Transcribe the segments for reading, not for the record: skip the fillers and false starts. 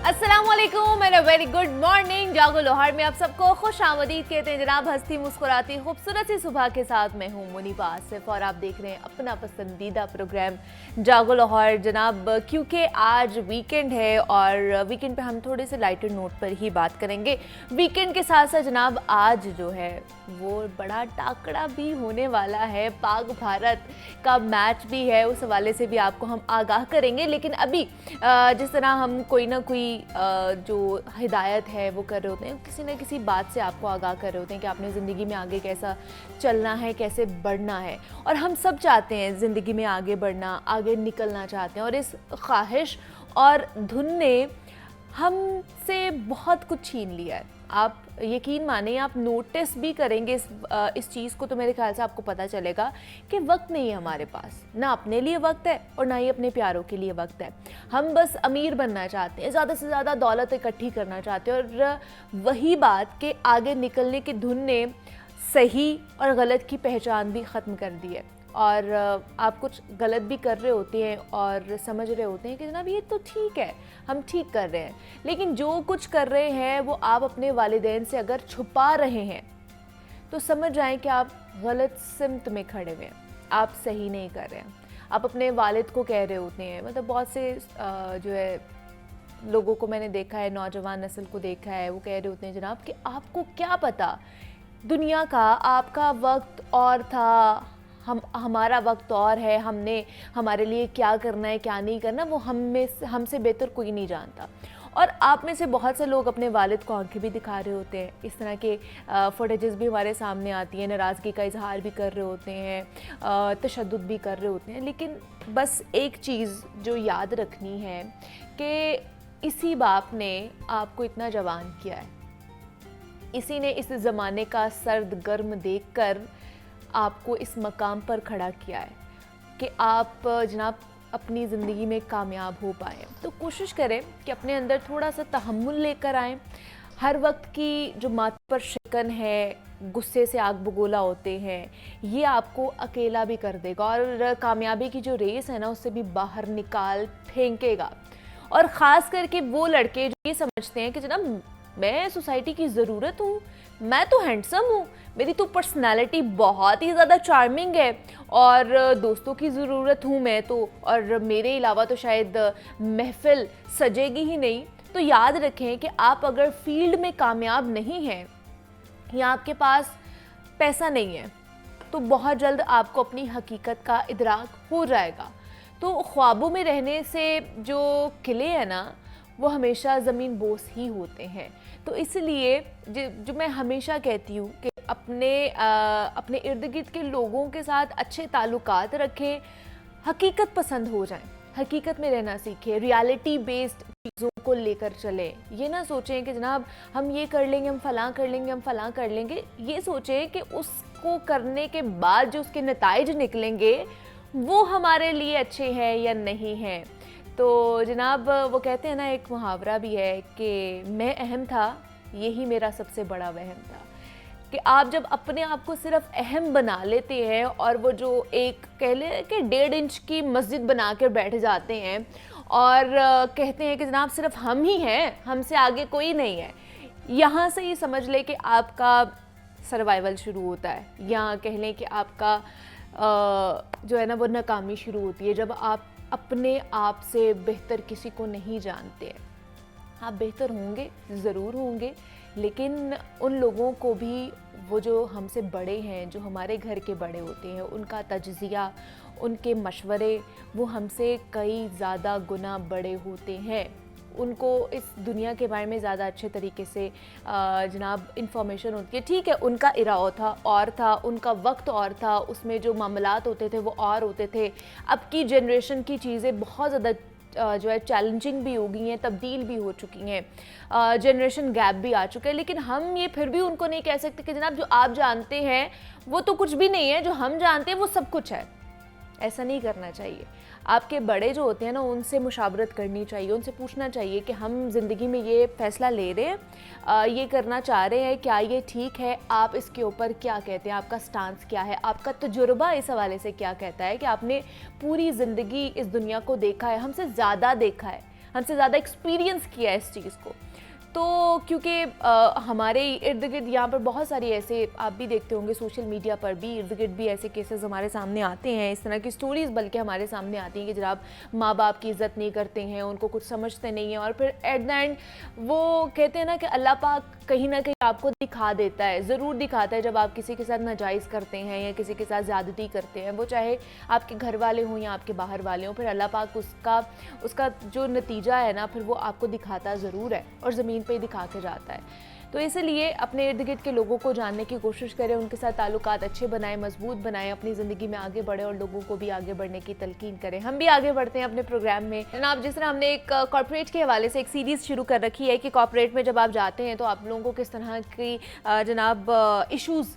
अस्सलामुअलैकुम and a very good morning. जागो लोहार में आप सबको खुश आमदीद कहते हैं जनाब। हंसती मुस्कुराती खूबसूरत सी सुबह के साथ मैं हूँ मुनीबा आसिफ और आप देख रहे हैं अपना पसंदीदा प्रोग्राम जागो लाहौर जनाब। क्योंकि आज वीकेंड है और वीकेंड पे हम थोड़े से लाइटर नोट पर ही बात करेंगे। वीकेंड के साथ साथ जनाब आज जो है वो बड़ा टाकड़ा भी होने वाला है, पाक भारत का मैच भी है, उस हवाले से भी आपको हम आगाह करेंगे। लेकिन अभी जिस तरह हम कोई ना कोई जो हिदायत है वो कर रहे होते हैं, किसी न किसी बात से आपको आगाह कर रहे होते हैं कि आपने ज़िंदगी में आगे कैसा चलना है, कैसे बढ़ना है। और हम सब चाहते हैं ज़िंदगी में आगे बढ़ना, आगे निकलना चाहते हैं और इस ख्वाहिश और धुन ने हमसे बहुत कुछ छीन लिया है। आप यकीन माने, आप नोटिस भी करेंगे इस चीज़ को तो मेरे ख्याल से आपको पता चलेगा कि वक्त नहीं है हमारे पास, ना अपने लिए वक्त है और ना ही अपने प्यारों के लिए वक्त है। हम बस अमीर बनना चाहते हैं, ज़्यादा से ज़्यादा दौलत इकट्ठी करना चाहते हैं और वही बात के आगे निकलने की धुन ने सही और गलत की पहचान भी ख़त्म कर दी है। और आप कुछ गलत भी कर रहे होते हैं और समझ रहे होते हैं कि जनाब ये तो ठीक है, हम ठीक कर रहे हैं, लेकिन जो कुछ कर रहे हैं वो आप अपने वालिदैन से अगर छुपा रहे हैं तो समझ जाएं कि आप गलत सिमत में खड़े हुए हैं, आप सही नहीं कर रहे हैं। आप अपने वालिद को कह रहे होते हैं, मतलब बहुत से जो है लोगों को मैंने देखा है, नौजवान नस्ल को देखा है, वो कह रहे होते हैं जनाब कि आपको क्या पता दुनिया का, आपका वक्त और था, हमारा वक्त और है, हमने हमारे लिए क्या करना है क्या नहीं करना वो हमसे बेहतर कोई नहीं जानता। और आप में से बहुत से लोग अपने वालिद को आंखें भी दिखा रहे होते हैं, इस तरह के फुटेजेस भी हमारे सामने आती हैं, नाराज़गी का इजहार भी कर रहे होते हैं, तशद्दुद भी कर रहे होते हैं। लेकिन बस एक चीज़ जो याद रखनी है कि इसी बाप ने आपको इतना जवान किया है, इसी ने इस ज़माने का सर्द गर्म देखकर आपको इस मकाम पर खड़ा किया है कि आप जनाब अपनी ज़िंदगी में कामयाब हो पाएँ। तो कोशिश करें कि अपने अंदर थोड़ा सा तहम्मुल लेकर आएँ। हर वक्त की जो माथे पर शिकन है, गुस्से से आग बगोला होते हैं, ये आपको अकेला भी कर देगा और कामयाबी की जो रेस है ना उससे भी बाहर निकाल फेंकेगा। और ख़ास करके वो लड़के जो ये समझते हैं कि जनाब मैं सोसाइटी की ज़रूरत हूँ, मैं तो हैंडसम हूँ, मेरी तो पर्सनालिटी बहुत ही ज़्यादा चार्मिंग है और दोस्तों की ज़रूरत हूँ मैं तो, और मेरे अलावा तो शायद महफिल सजेगी ही नहीं। तो याद रखें कि आप अगर फील्ड में कामयाब नहीं हैं या आपके पास पैसा नहीं है तो बहुत जल्द आपको अपनी हकीकत का इदराक हो जाएगा। तो ख्वाबों में रहने से जो किले हैं ना वो हमेशा ज़मीन बोस ही होते हैं। तो इसलिए जो मैं हमेशा कहती हूँ कि अपने इर्द गिर्द के लोगों के साथ अच्छे ताल्लुकात रखें, हकीकत पसंद हो जाएं, हकीकत में रहना सीखें, रियलिटी बेस्ड चीज़ों को लेकर चलें। ये ना सोचें कि जनाब हम ये कर लेंगे, हम फ़लाँ कर लेंगे, हम फ़लाँ कर लेंगे। ये सोचें कि उसको करने के बाद जो उसके नताइज निकलेंगे वो हमारे लिए अच्छे हैं या नहीं हैं। तो जनाब वो कहते हैं ना, एक मुहावरा भी है कि मैं अहम था, यही मेरा सबसे बड़ा वहम था। कि आप जब अपने आप को सिर्फ अहम बना लेते हैं और वो जो एक कह ले कि 1.5 इंच की मस्जिद बना कर बैठ जाते हैं और कहते हैं कि जनाब सिर्फ हम ही हैं, हमसे आगे कोई नहीं है, यहाँ से ही समझ ले कि आपका सर्वाइवल शुरू होता है, या कह लें कि आपका जो है ना वो नाकामी शुरू होती है जब आप अपने आप से बेहतर किसी को नहीं जानते हैं। आप बेहतर होंगे, ज़रूर होंगे, लेकिन उन लोगों को भी, वो जो हमसे बड़े हैं, जो हमारे घर के बड़े होते हैं, उनका तजज़िया, उनके मशवरे वो हमसे कई ज़्यादा गुना बड़े होते हैं। उनको इस दुनिया के बारे में ज़्यादा अच्छे तरीके से जनाब इंफॉर्मेशन होती है। ठीक है, उनका इरादा था और था, उनका वक्त और था, उसमें जो मामलात होते थे वो और होते थे। अब की जनरेशन की चीज़ें बहुत ज़्यादा जो है चैलेंजिंग भी हो गई हैं, तब्दील भी हो चुकी हैं, जनरेशन गैप भी आ चुका है। लेकिन हम ये फिर भी उनको नहीं कह सकते कि जनाब जो आप जानते हैं वो तो कुछ भी नहीं है, जो हम जानते हैं वो सब कुछ है। ऐसा नहीं करना चाहिए। आपके बड़े जो होते हैं ना उनसे मुशावरत करनी चाहिए, उनसे पूछना चाहिए कि हम ज़िंदगी में ये फ़ैसला ले रहे हैं, ये करना चाह रहे हैं, क्या ये ठीक है, आप इसके ऊपर क्या कहते हैं, आपका स्टांस क्या है, आपका तजुर्बा इस हवाले से क्या कहता है कि आपने पूरी ज़िंदगी इस दुनिया को देखा है, हमसे ज़्यादा देखा है, हमसे ज़्यादा एक्सपीरियंस किया है इस चीज़ को। तो क्योंकि हमारे इर्द गिर्द यहाँ पर बहुत सारी ऐसे, आप भी देखते होंगे सोशल मीडिया पर भी इर्द गिर्द भी ऐसे केसेस हमारे सामने आते हैं, इस तरह की स्टोरीज़ बल्कि हमारे सामने आती हैं कि जनाब माँ बाप की इज़्ज़त नहीं करते हैं, उनको कुछ समझते नहीं हैं, और फिर एट द एंड वो कहते हैं ना कि अल्लाह पाक कहीं ना कहीं आपको दिखा देता है, ज़रूर दिखाता है जब आप किसी के साथ नाजायज़ करते हैं या किसी के साथ ज़्यादती करते हैं, वो चाहे आपके घर वाले हों या आपके बाहर वाले हों, फिर अल्लाह पाक उसका जो नतीजा है ना फिर वो आपको दिखाता ज़रूर है और ज़मीन पे दिखा के जाता है। तो इसलिए अपने इर्द गिर्द के लोगों को जानने की कोशिश करें, उनके साथ ताल्लुकात अच्छे बनाएं, मजबूत बनाएं, अपनी ज़िंदगी में आगे बढ़ें और लोगों को भी आगे बढ़ने की तलकीन करें। हम भी आगे बढ़ते हैं अपने प्रोग्राम में। जनाब, जिस तरह हमने एक कॉर्पोरेट के हवाले से एक सीरीज़ शुरू कर रखी है कि कॉर्पोरेट में जब आप जाते हैं तो आप लोगों को किस तरह की जनाब इशूज़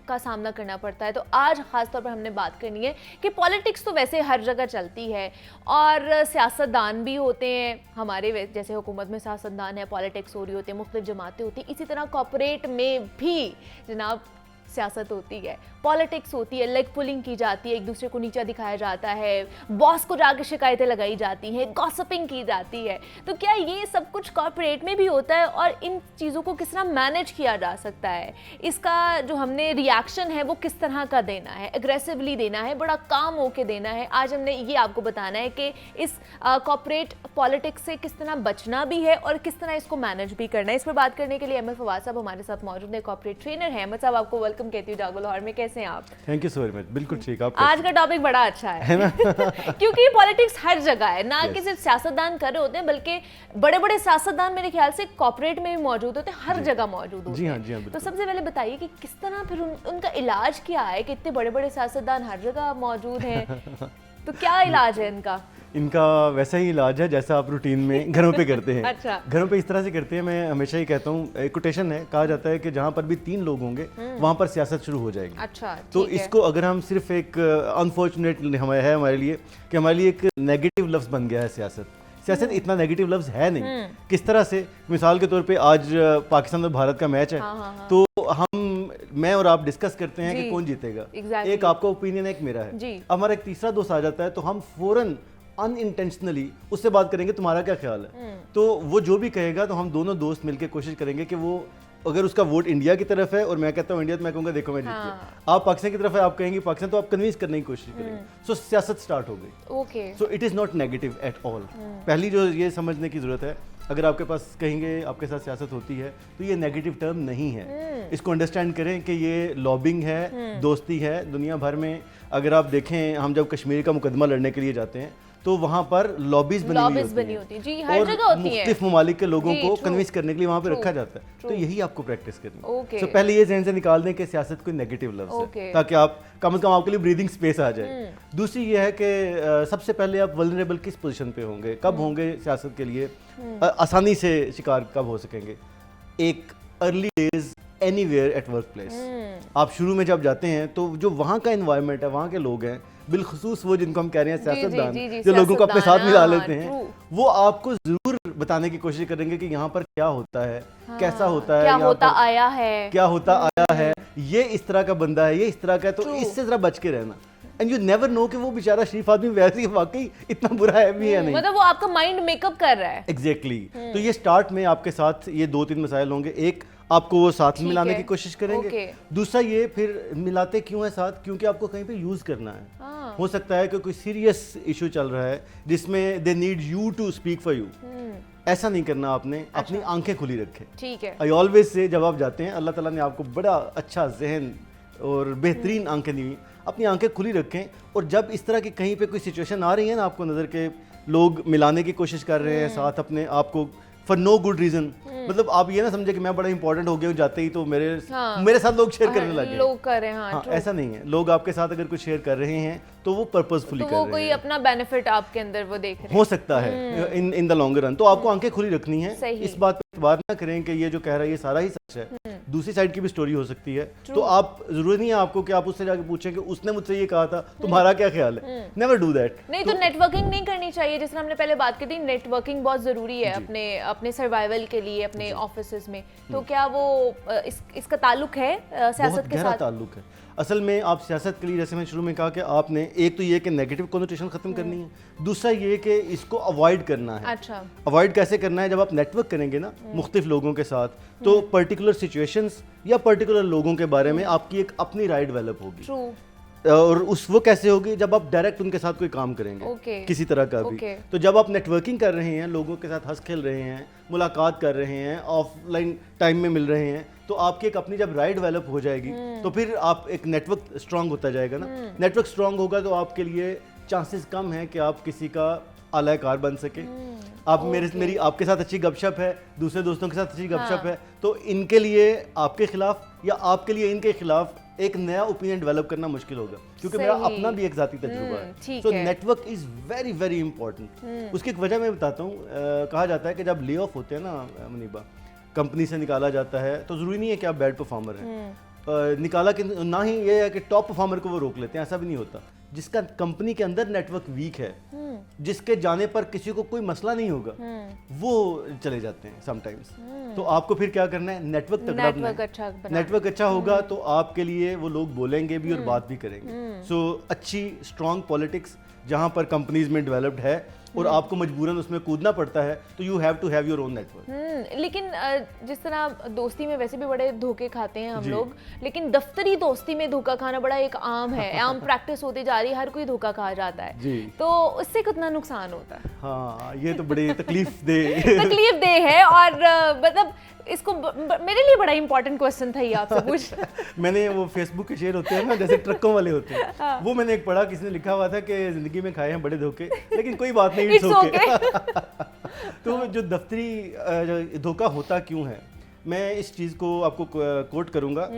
का सामना करना पड़ता है। तो आज ख़ास तौर पर हमने बात करनी है कि पॉलिटिक्स तो वैसे हर जगह चलती है और सियासतदान भी होते हैं हमारे, जैसे हुकूमत में सियासतदान है, पॉलिटिक्स हो रही होती है, मुख्तलिफ जमातें होती हैं, इसी तरह कॉर्पोरेट में भी जनाब सियासत होती है, पॉलिटिक्स होती है, लेग पुलिंग की जाती है, एक दूसरे को नीचा दिखाया जाता है, बॉस को जाकर शिकायतें लगाई जाती हैं, गॉसिपिंग की जाती है। तो क्या ये सब कुछ कॉर्पोरेट में भी होता है और इन चीज़ों को किस तरह मैनेज किया जा सकता है, इसका जो हमने रिएक्शन है वो किस तरह का देना है, एग्रेसिवली देना है, बड़ा काम होके देना है, आज हमने ये आपको बताना है कि इस कॉर्पोरेट पॉलिटिक्स से किस तरह बचना भी है और किस तरह इसको मैनेज भी करना है। इस पर बात करने के लिए अहमद फवाद साहब हमारे साथ मौजूद है, कॉर्पोरेट ट्रेनर हैं। अहमद साहब, आपको वेलकम कहती हूँ जागो लाहौर में, कैसे हैं आप? Thank you so much. बिल्कुल ठीक। आप आज का टॉपिक बड़ा अच्छा है ना? क्योंकि पॉलिटिक्स हर जगह है, ना कि सिर्फ सियासतदान कर रहे होते हैं, बल्कि बड़े बड़े सियासतदान मेरे ख्याल से कॉर्पोरेट में भी मौजूद होते हैं, हर जगह मौजूद होते हैं। जी हाँ, तो सबसे पहले बताइए कि किस तरह फिर उनका इलाज क्या है कि इतने बड़े बड़े सियासतदान हर जगह मौजूद हैं, तो क्या इलाज है इनका? इनका वैसा ही इलाज है जैसा आप रूटीन में घरों पे करते हैं। अच्छा। घरों पे इस तरह से करते हैं। मैं हमेशा ही कहता हूँ, एक कोटेशन है, कहा जाता है कि जहाँ पर भी 3 लोग होंगे वहाँ पर सियासत शुरू हो जाएगी। अच्छा, तो इसको अगर हम सिर्फ एक अनफॉर्चुनेट है हमारे लिए कि हमारे लिए एक नेगेटिव लफ्ज़ बन गया है सियासत इतना नेगेटिव लफ्ज़ है नहीं। किस तरह से, मिसाल के तौर पे आज पाकिस्तान और भारत का मैच है, तो मैं और आप डिस्कस करते हैं कि कौन जीतेगा। एक आपका ओपिनियन है, एक मेरा है। अब हमारा एक तीसरा दोस्त आ जाता है तो हम फौरन अनइंटेंशनली उससे बात करेंगे तुम्हारा क्या ख्याल है। तो वो जो भी कहेगा तो हम दोनों दोस्त मिलकर कोशिश करेंगे कि वो, अगर उसका वोट इंडिया की तरफ है और मैं कहता हूँ इंडिया, तो मैं कहूँगा देखो मैं जीत गया। आप पाकिस्तान की तरफ है, आप कहेंगे पाकिस्तान, तो आप कन्विंस करने की कोशिश करेंगे। सो सियासत स्टार्ट हो गई। So it is not negative at all. पहली जो ये समझने की जरूरत है, अगर आपके पास कहेंगे आपके साथ सियासत होती है तो ये नेगेटिव टर्म नहीं है। इसको अंडरस्टैंड करें कि ये लॉबिंग है, दोस्ती है। दुनिया भर में अगर आप देखें, हम जब कश्मीर का मुकदमा लड़ने के लिए जाते हैं तो वहाँ पर लॉबीज बनी होती है जी, हर जगह होती है। मुख्तलिफ ममालिक के लोगों को कन्विंस करने के लिए वहाँ पे रखा जाता है। तो यही आपको प्रैक्टिस करनी है। तो पहले ये ज़हन से निकाल दें कि सियासत कोई नेगेटिव लफ्ज़ है, ताकि आप कम से कम आपके लिए ब्रीदिंग स्पेस आ जाए। दूसरी ये है कि सबसे पहले आप वल्नरेबल किस पोजीशन पे होंगे, कब होंगे सियासत के लिए आसानी से शिकार कब हो सकेंगे। एक early days anywhere at work place. आप शुरू में जब जाते हैं तो जो वहाँ का एनवायरनमेंट है, वहाँ के लोग हैं, बिलखुसूस वो जिनको हम कह रहे हैं सियासतदान, जो लोगों को अपने साथ मिला लेते हैं, वो आपको जरूर बताने की कोशिश करेंगे कि यहाँ पर क्या होता है, कैसा होता है, क्या होता आया है, ये इस तरह का बंदा है, ये इस तरह का है, तो इससे जरा बच के रहना। एंड यू नेवर नो कि वो बेचारा शरीफ आदमी वैसे वाकई इतना बुरा है भी या नहीं, मतलब वो आपका माइंड मेकअप कर रहा है। एग्जैक्टली। तो ये स्टार्ट में आपके साथ ये 2-3 मसाइल होंगे। एक, आपको वो साथ मिलाने की कोशिश करेंगे। दूसरा ये, फिर मिलाते क्यों है साथ, क्योंकि आपको कहीं पे यूज करना है। हो सकता है कि कोई सीरियस इशू चल रहा है जिसमें they need you to speak for you. ऐसा नहीं करना आपने, अपनी आंखें खुली रखें। ठीक है। आई ऑलवेज से, जब आप जाते हैं, अल्लाह ताला ने आपको बड़ा अच्छा जहन और बेहतरीन आंखें दी हुई, अपनी आंखें खुली रखें। और जब इस तरह की कहीं पे कोई सिचुएशन आ रही है ना, आपको नज़र के लोग मिलाने की कोशिश कर रहे हैं साथ अपने आप को फॉर नो गुड रीजन, मतलब आप ये ना समझे कि मैं बड़ा इंपॉर्टेंट हो गया हूँ जाते ही तो मेरे साथ लोग शेयर करने लगे। लोग कर रहे हैं, ऐसा नहीं है। लोग आपके साथ अगर कुछ शेयर कर रहे हैं तो वो पर्पसफुली कर रहे हैं, कोई अपना बेनिफिट आपके अंदर वो देख रहे हैं। हो सकता है इन द लॉन्ग रन। तो आपको आंखें खुली रखनी है, इस बात पे बात ना करें कि ये जो कह रहा है ये सारा ही सच है, दूसरी साइड की भी स्टोरी हो सकती है। तो आप जरूरी नहीं है आपको कि आप उससे जाके पूछें कि उसने मुझसे ये कहा था, तुम्हारा क्या ख्याल है। Never do that. नहीं तो नेटवर्किंग नहीं करनी चाहिए, जिस तरह हमने पहले बात की थी, नेटवर्किंग बहुत जरूरी है अपने सर्वाइवल के लिए, अपने ऑफिसेज में। तो क्या वो इसका ताल्लुक है सियासत के साथ? ताल्लुक है असल में। आप सियासत के लिए, जैसे मैंने शुरू में कहा कि आपने एक तो ये कि नेगेटिव कॉनोटेशन खत्म करनी है, दूसरा ये कि इसको अवॉइड करना है। अच्छा, अवॉइड कैसे करना है? जब आप नेटवर्क करेंगे ना मुख्तलिफ लोगों के साथ, तो पर्टिकुलर सिचुएशंस या पर्टिकुलर लोगों के बारे में आपकी एक अपनी राय डेवलप होगी। ट्रू। और वो कैसे होगी? जब आप डायरेक्ट उनके साथ कोई काम करेंगे, किसी तरह का भी। तो जब आप नेटवर्किंग कर रहे हैं, लोगों के साथ हंस खेल रहे हैं, मुलाकात कर रहे हैं, ऑफलाइन टाइम में मिल रहे हैं, तो आपकी एक अपनी जब राय डेवलप हो जाएगी तो फिर आप एक नेटवर्क स्ट्रांग होता जाएगा ना। नेटवर्क स्ट्रांग होगा तो आपके लिए चांसेस कम है कि आप किसी का आलाकार बन सके। आप मेरी आपके साथ अच्छी गपशप है, दूसरे दोस्तों के साथ अच्छी गपशप है, तो इनके लिए आपके खिलाफ या आपके लिए इनके खिलाफ एक नया ओपिनियन डेवलप करना मुश्किल होगा, क्योंकि मेरा अपना भी एक जाती तजुर्बा है। So network is very very important. उसकी एक वजह मैं बताता हूँ। कहा जाता है कि जब ले ऑफ होते हैं ना मुनीबा, कंपनी से निकाला जाता है, तो ज़रूरी नहीं है कि आप बैड परफॉर्मर हैं। निकाला कि ना ही ये है कि टॉप परफॉर्मर को वो रोक लेते हैं, ऐसा भी नहीं होता। जिसका कंपनी के अंदर नेटवर्क वीक है, जिसके जाने पर किसी को कोई मसला नहीं होगा, वो चले जाते हैं समटाइम्स। तो आपको फिर क्या करना है? नेटवर्क तगड़ा बनाना है। नेटवर्क अच्छा होगा तो आपके लिए वो लोग बोलेंगे भी और बात भी करेंगे। सो अच्छी स्ट्रॉन्ग पॉलिटिक्स जहाँ पर कंपनीज में डेवलप्ड है और आपको मजबूरन उसमें कूदना पड़ता है, तो you have to have your own network. लेकिन जिस तरह दोस्ती में वैसे भी बड़े धोखे खाते हैं हम लोग, लेकिन दफ्तरी दोस्ती में धोखा खाना बड़ा एक आम है, आम प्रैक्टिस होती जा रही है, हर कोई धोखा खा जाता है। तो उससे कितना नुकसान होता है? हाँ, ये तो बड़ी तकलीफ दे है। और मतलब इसको मेरे लिए बड़ा इंपॉर्टेंट क्वेश्चन था ये आपसे पूछना। मैंने वो फेसबुक के शेयर होते हैं ना, जैसे ट्रकों वाले होते हैं, वो मैंने एक पढ़ा, किसी ने लिखा हुआ था कि जिंदगी में खाए हैं बड़े धोखे, लेकिन कोई बात नहीं, इट्स ओके। तो जो दफ्तरी धोखा होता क्यों है, मैं इस चीज़ को आपको कोट करूँगा।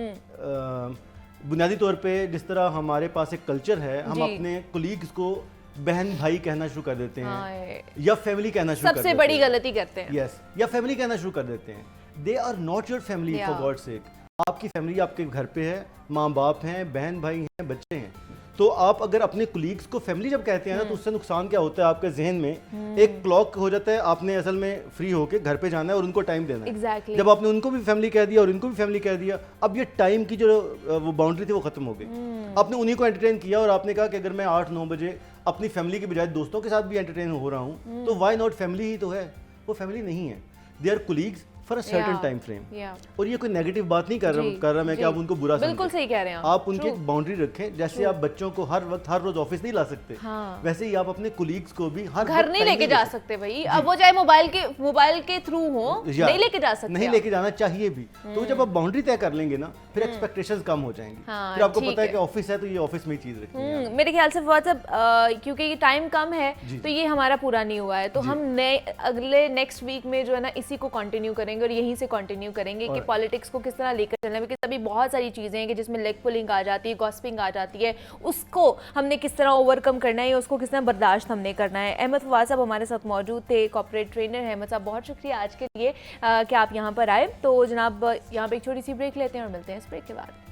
बुनियादी तौर पे जिस तरह हमारे पास एक कल्चर है, हम अपने कोलीग्स को बहन भाई कहना शुरू कर देते हैं, या फैमिली कहना शुरू कर देते हैं। सबसे बड़ी गलती करते हैं। यस, या फैमिली कहना शुरू कर देते हैं। They are not your family for God sake. आपकी फैमिली आपके घर पे है, माँ बाप हैं, बहन भाई हैं, बच्चे हैं। तो आप अगर अपने कोलीग्स को फैमिली जब कहते हैं ना, तो उससे नुकसान क्या होता है? आपके जहन में एक क्लॉक हो जाता है, आपने असल में फ्री होके घर पे जाना है और उनको टाइम देना है। Exactly. जब आपने उनको भी फैमिली कह दिया और इनको भी फैमिली कह दिया, अब ये टाइम की जो वो बाउंड्री थी वो खत्म हो गई। आपने उन्हीं को एंटरटेन किया और आपने कहा कि अगर मैं 8-9 बजे अपनी फैमिली के बजाय दोस्तों के साथ भी एंटरटेन हो रहा हूँ, तो वाई नॉट? फैमिली ही तो है। वो फैमिली नहीं है, they are colleagues for a certain time frame. और ये कोई नेगेटिव बात नहीं कर रहा मैं कि आप उनको बुरा समझें। बिल्कुल सही कह रहे हैं आप उनकी एक बाउंड्री रखें। जैसे आप बच्चों को हर वक्त हर रोज ऑफिस नहीं ला सकते, वैसे ही आप अपने कोलीग्स को भी हर घर नहीं लेके जा सकते भाई। अब वो चाहे मोबाइल के थ्रू हो, नहीं लेके जा सकते, नहीं लेके जाना चाहिए भी। तो जब आप बाउंड्री तय कर लेंगे ना, फिर एक्सपेक्टेशंस कम हो जाएंगी। फिर आपको पता है कि ऑफिस है तो ये ऑफिस में ही चीज रखनी है। मेरे ख्याल से व्हाट्सएप, क्योंकि ये टाइम कम है तो ये हमारा पूरा नहीं हुआ है, तो हम अगले नेक्स्ट वीक में जो है ना इसी को कंटिन्यू करेंगे और यहीं से कंटिन्यू करेंगे कि पॉलिटिक्स को किस तरह लेकर चलना है। बिकॉज़ अभी बहुत सारी चीजें हैं कि जिसमें लेग पुलिंग आ जाती है, गॉसिपिंग आ जाती है, उसको हमने किस तरह ओवरकम करना है, उसको किस तरह बर्दाश्त हमने करना है। अहमद फवाद साहब हमारे साथ मौजूद थे, कॉर्पोरेट ट्रेनर हैं। अहमद साहब बहुत शुक्रिया आज के लिए कि आप यहाँ पर आए। तो जनाब यहाँ पे एक छोटी सी ब्रेक लेते हैं और मिलते हैं इस ब्रेक के बाद।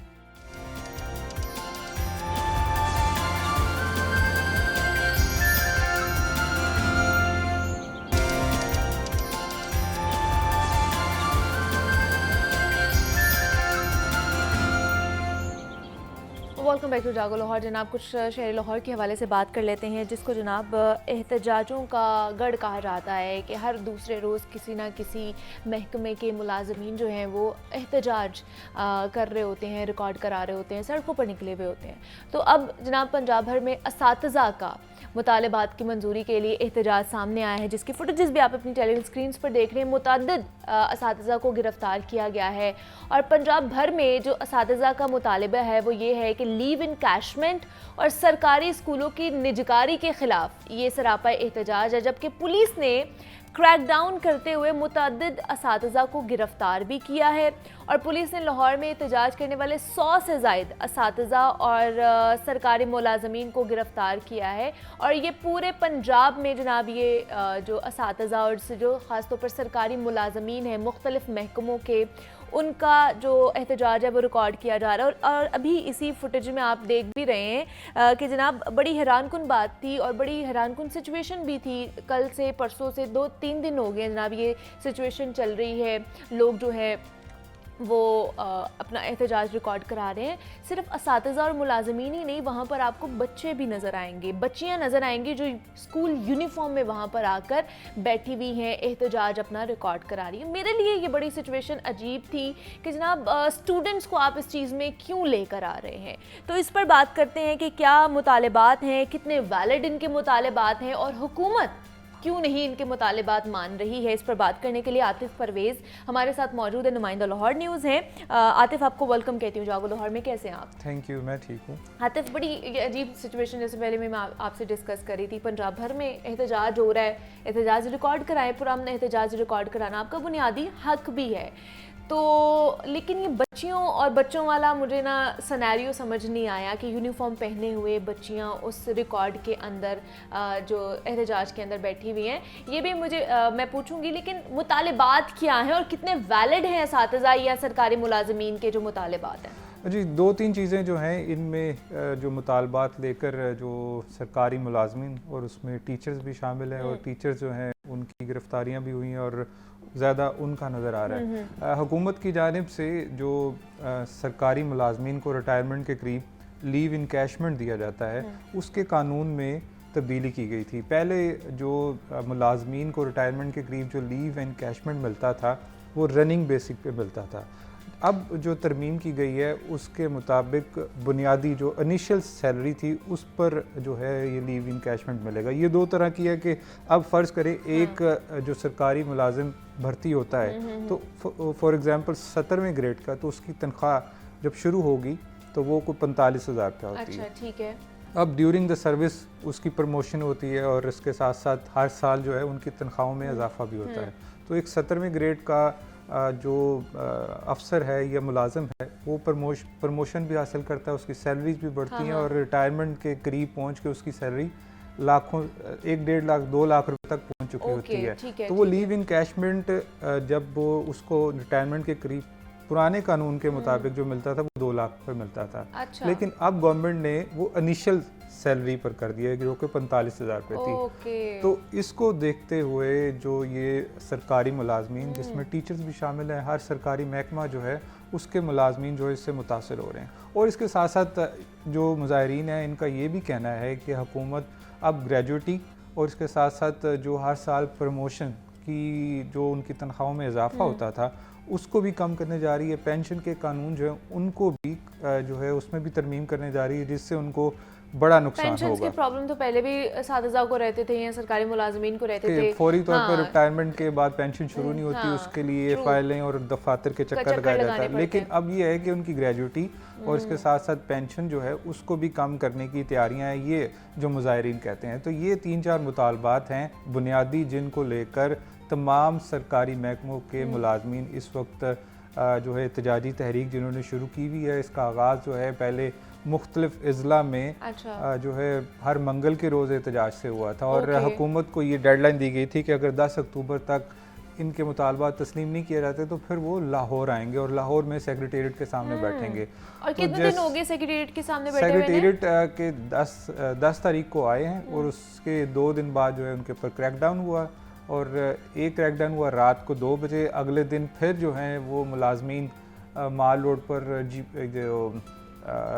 वेलकम बैक टू जागो लाहौर। जनाब कुछ शहर लाहौर के हवाले से बात कर लेते हैं, जिसको जनाब एहतजाजों का गढ़ कहा जाता है कि हर दूसरे रोज़ किसी ना किसी महकमे के मुलाजमीन जो हैं वो एहतजाज कर रहे होते हैं, रिकॉर्ड करा रहे होते हैं, सड़कों पर निकले हुए होते हैं। तो अब जनाब पंजाब भर में असातिज़ा का मुतालबात की मंजूरी के लिए एहतजाज सामने आया है, जिसकी फुटेजेस भी आप अपनी टेलीविजन स्क्रीन्स पर देख रहे हैं। मुतअद्दिद असातिज़ा को गिरफ्तार किया गया है और पंजाब भर में जो असातिज़ा का मुतालबा है वो ये है कि लीव इनकैशमेंट और सरकारी स्कूलों की निजकारी के खिलाफ ये सरापा एहतजाज है। जबकि पुलिस ने क्रैकडाउन करते हुए मुतअद्दिद असातिज़ा को गिरफ्तार भी किया है और पुलिस ने लाहौर में एहतजाज करने वाले 100 से ज़ायद असातिज़ा और सरकारी मुलाजमीन को गिरफ्तार किया है। और ये पूरे पंजाब में जनाब ये जो असातिज़ा और जो ख़ासतौर पर सरकारी मुलाजमीन हैं मुख्तलिफ़ महकमों के, उनका जो एहतजाज है वो रिकॉर्ड किया जा रहा है। और अभी इसी फुटेज में आप देख भी रहे हैं कि जनाब बड़ी हैरानकुन बात थी और बड़ी हैरानकुन सिचुएशन भी थी। कल से परसों से 2-3 दिन हो गए जनाब ये सिचुएशन चल रही है, लोग जो है वो अपना एहतजाज रिकॉर्ड करा रहे हैं। सिर्फ असातिज़ा और मुलाजमीन ही नहीं, वहाँ पर आपको बच्चे भी नज़र आएंगे, बच्चियाँ नज़र आएंगी जो स्कूल यूनिफॉर्म में वहाँ पर आकर बैठी हुई हैं, एहतजाज अपना रिकॉर्ड करा रही है। मेरे लिए ये बड़ी सिचुएशन अजीब थी कि जनाब स्टूडेंट्स को आप इस चीज़ में क्यों लेकर आ रहे हैं। तो इस पर बात करते हैं कि क्या मुतालबात हैं, कितने वैलिड इनके मुतालबात हैं और हुकूमत क्यों नहीं इनके मुतालबात मान रही है। इस पर बात करने के लिए आतिफ परवेज़ हमारे साथ मौजूद है, नुमाइंदा लाहौर न्यूज़ हैं। आतिफ, आपको वेलकम कहती हूँ जागो लाहौर में, कैसे हैं आप? थैंक यू, मैं ठीक हूँ। आतिफ, बड़ी अजीब सिचुएशन जैसे पहले मैं आपसे डिस्कस कर रही थी, पंजाब भर में एहतजाज हो रहा है, एहतजाज रिकॉर्ड कराएं, पुरअमन एहतजाज रिकॉर्ड कराना आपका बुनियादी हक भी है। तो लेकिन ये बच्चियों और बच्चों वाला मुझे ना सिनेरियो समझ नहीं आया कि यूनिफॉर्म पहने हुए बच्चियां उस रिकॉर्ड के अंदर जो एहतजाज के अंदर बैठी हुई हैं, ये भी मुझे मैं पूछूंगी। लेकिन मुतालबात क्या हैं और कितने वैलिड हैं असातिज़ा या सरकारी मुलाजमीन के जो मुतालबात हैं? जी, 2-3 चीज़ें जो हैं इनमें जो मुतालबात लेकर जो सरकारी मुलाजमीन और उसमें टीचर्स भी शामिल हैं और टीचर्स जो हैं उनकी गिरफ्तारियां भी हुई हैं और ज़्यादा उनका नज़र आ रहा है। हुकूमत की जानिब से जो सरकारी मुलाजमीन को रिटायरमेंट के करीब लीव इनकैशमेंट दिया जाता है, उसके कानून में तब्दीली की गई थी। पहले जो मुलाजमीन को रिटायरमेंट के करीब जो लीव इनकैशमेंट मिलता था वो रनिंग बेसिक पे मिलता था। अब जो तरमीम की गई है उसके मुताबिक बुनियादी जो इनिशियल सैलरी थी उस पर जो है ये लीव इनकैशमेंट मिलेगा। ये 2 तरह की है कि अब फ़र्ज़ करें एक जो सरकारी मुलाजिम भर्ती होता है तो फॉर एग्ज़ाम्पल 17वें ग्रेड का, तो उसकी तनख्वाह जब शुरू होगी तो वो कोई 45,000 रुपया होती है। अच्छा, ठीक है। अब ड्यूरिंग द सर्विस उसकी प्रमोशन होती है और इसके साथ साथ हर साल जो है उनकी तनख्वाहों में इजाफा भी होता है। तो एक 17वें ग्रेड का जो अफसर है या मुलाजिम है वो प्रमोशन भी हासिल करता है, उसकी सैलरीज भी बढ़ती हैं और रिटायरमेंट के करीब पहुंच के उसकी सैलरी लाखों 1-1.5 लाख 2 लाख रुपए तक पहुंच चुकी होती है। तो वो लीव इनकैशमेंट जब वो उसको रिटायरमेंट के करीब पुराने कानून के मुताबिक जो मिलता था वो 2 लाख पर मिलता था। अच्छा। लेकिन अब गवर्नमेंट ने वो इनिशियल सैलरी पर कर दिया है जो कि 45,000 रुपये थी। तो इसको देखते हुए जो ये सरकारी मुलाजमीन जिसमें टीचर्स भी शामिल हैं, हर सरकारी महकमा जो है उसके मुलाजमीन जो है इससे मुतासर हो रहे हैं। और इसके साथ साथ जो मुजाहिरीन हैं इनका ये भी कहना है कि हुकूमत अब ग्रेजुएटी और इसके साथ साथ जो हर साल प्रमोशन की जो उनकी तनख्वाहों में इजाफा होता था उसको भी कम करने जा रही है। पेंशन के कानून जो है उनको भी जो है उसमें भी तरमीम करने जा रही है जिससे उनको बड़ा नुकसान होगा। पेंशन के प्रॉब्लम तो पहले भी असातिज़ा को रहते थे या सरकारी मुलाजमीन को रहते थे। फौरी तौर पर रिटायरमेंट के बाद पेंशन शुरू नहीं होती, उसके लिए फाइलें और दफातर के चक्कर लगाया जाता है। लेकिन अब ये है कि उनकी ग्रेजुएटी और इसके साथ साथ पेंशन जो है उसको भी कम करने की तैयारियां हैं, ये जो मुजाहिरीन कहते हैं। तो ये 3-4 मुतालबात हैं बुनियादी जिनको लेकर तमाम सरकारी महकमों के मुलाजमीन इस वक्त जो है एहतजाजी तहरीक जिन्होंने शुरू की हुई है। इसका आगाज़ जो है पहले मुख्तलिफ अज़ला में जो है हर मंगल के रोज़ एहतजाज से हुआ था और हुकूमत को ये डेडलाइन दी गई थी कि अगर 10 अक्टूबर तक इनके मुतालबात तस्लीम नहीं किए जाते तो फिर वो लाहौर आएंगे और लाहौर में सेक्रेटेरिएट के सामने बैठेंगे। और कितने दिन हो गए सेक्रेटेरिएट के सामने बैठे हुए? सेक्रेटेरिएट के 10 तारीख को आए हैं और उसके 2 दिन बाद जो है उनके ऊपर क्रैकडाउन हुआ और एक क्रैकडाउन हुआ रात को 2 बजे। अगले दिन फिर जो है वो मुलाजमीन माल रोड पर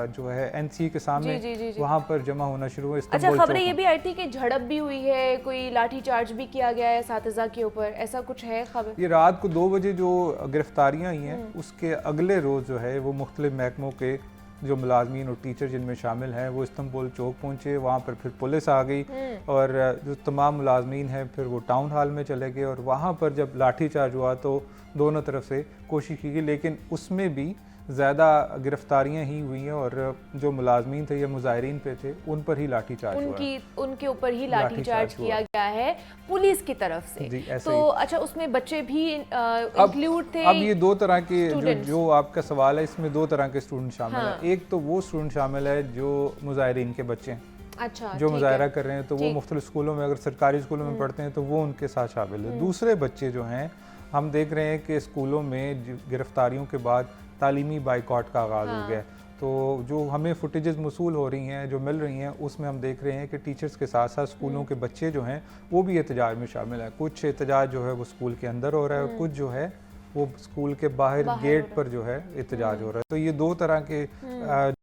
जो है एनसी के सामने वहाँ पर जमा होना शुरू हुआ। अच्छा, खबरें ये भी आई थी कि झड़प भी हुई है, कोई लाठी चार्ज भी किया गया है असातिज़ा के ऊपर, ऐसा कुछ है खबर? ये रात को 2 बजे जो गिरफ्तारियाँ हुई हैं उसके अगले रोज़ जो है वो मुख्तलिफ महकमों के जो मुलाजमीन और टीचर जिनमें शामिल हैं वो इस्तांबुल चौक पहुँचे, वहाँ पर फिर पुलिस आ गई और जो तमाम मुलाजमीन हैं फिर वो टाउन हॉल में चले गए और वहाँ पर जब लाठी चार्ज हुआ तो दोनों तरफ से कोशिश की गई, लेकिन उसमें भी ज़्यादा गिरफ्तारियां ही हुई हैं और जो मुलाजमीन थे या मुजाहिरीन पे थे उन पर ही लाठीचार्ज हुआ। उनके ऊपर ही लाठीचार्ज किया गया है पुलिस की तरफ से। जी, ऐसे तो ही। अच्छा, उसमें बच्चे भी इंक्लूड थे? अब ये दो तरह के जो आपका सवाल है, इसमें दो तरह के स्टूडेंट शामिल हैं। एक तो वो स्टूडेंट शामिल है जो मुजाहिरीन के बच्चे हैं, अच्छा, जो मुजाहरा कर रहे हैं, तो वो मुख्तलिफ स्कूलों में, अगर सरकारी स्कूलों में पढ़ते हैं तो वो उनके साथ शामिल है। दूसरे बच्चे जो हैं, हम देख रहे हैं कि स्कूलों में गिरफ्तारियों के बाद तालीमी बाइकआउट का आगाज़ हो गया है। तो जो हमें फुटेजेस मौसूल हो रही हैं, जो मिल रही हैं, उसमें हम देख रहे हैं कि टीचर्स के साथ साथ स्कूलों के बच्चे जो हैं वो भी एहतजाज में शामिल हैं। कुछ एहतजाज जो है वो स्कूल के अंदर हो रहा है और कुछ जो है वो स्कूल के बाहर गेट पर जो है एहतजाज हो रहा है। तो ये दो तरह के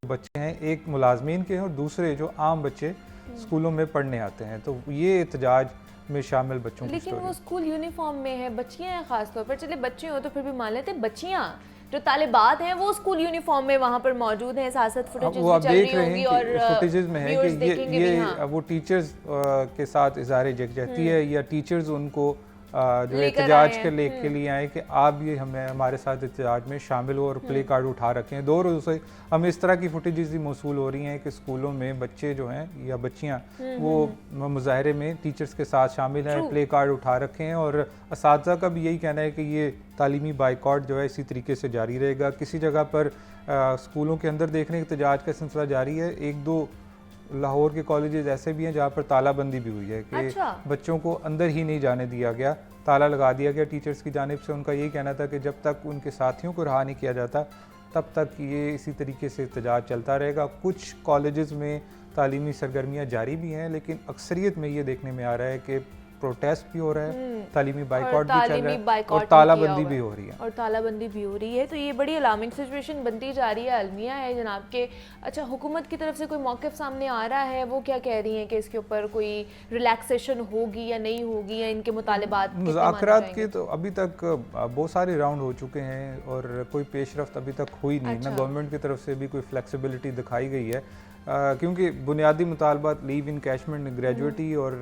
बच्चे हैं, एक मुलाजमीन के हैं और दूसरे जो आम बच्चे स्कूलों में पढ़ने आते हैं। तो ये एहतजाज में शामिल बच्चों की लेकिन स्टोरी। वो स्कूल यूनिफॉर्म में है, बच्चियां हैं खासतौर पर। चले बच्चे हो तो फिर भी मान लेते, बच्चियां जो तालिबात हैं वो स्कूल यूनिफॉर्म में वहाँ पर मौजूद हैं। साथ फुटेजेस वो आप चल देख रही रहे होंगी हैं और कि फुटेजेस में है कि ये वो टीचर्स के साथ इज़हार यकजहती है या टीचर्स उनको जो एहतजाज के लिए आए कि आप भी हमारे साथ एहतजाज में शामिल हो और प्ले कार्ड उठा रखे हैं। दो रोज़ से हमें इस तरह की फुटेजेस भी मौसूल हो रही हैं कि स्कूलों में बच्चे जो हैं या बच्चियां वो मुजाहरे में टीचर्स के साथ शामिल हैं, प्ले कार्ड उठा रखे हैं और असातिज़ा का भी यही कहना है कि ये तालीमी बाइकआउट जो है इसी तरीके से जारी रहेगा। किसी जगह पर स्कूलों के अंदर देखने एहतजाज का सिलसिला जारी है। एक दो लाहौर के कॉलेजेस ऐसे भी हैं जहाँ पर तालाबंदी भी हुई है कि बच्चों को अंदर ही नहीं जाने दिया गया, ताला लगा दिया गया टीचर्स की जानिब से। उनका यही कहना था कि जब तक उनके साथियों को रहा नहीं किया जाता तब तक ये इसी तरीके से एहतजाज चलता रहेगा। कुछ कॉलेजेस में तालीमी सरगर्मियाँ जारी भी हैं, लेकिन अक्सरियत में ये देखने में आ रहा है कि प्रोटेस्ट भी हो रहा है, तालीमी बाइकआउट भी चल रहा है और तालाबंदी भी हो रही है तो ये बड़ी अलार्मिंग सिचुएशन बनती जा रही है। अलमिया है जनाब के। अच्छा, हुकूमत की तरफ से कोई मौक़िफ़ सामने आ रहा है? वो क्या कह रही हैं कि इसके ऊपर कोई रिलैक्सेशन होगी या नहीं होगी, या इनके मुतालिबात मुज़ाकरात के तो अभी तक बहुत सारे राउंड हो चुके हैं और कोई पेशरफ्त अभी तक हुई नहीं। ना गवर्नमेंट की तरफ से भी कोई फ्लेक्सिबिलिटी दिखाई गई है, क्योंकि बुनियादी मुतालबात लीव इनकैशमेंट, ग्रेजुएटी और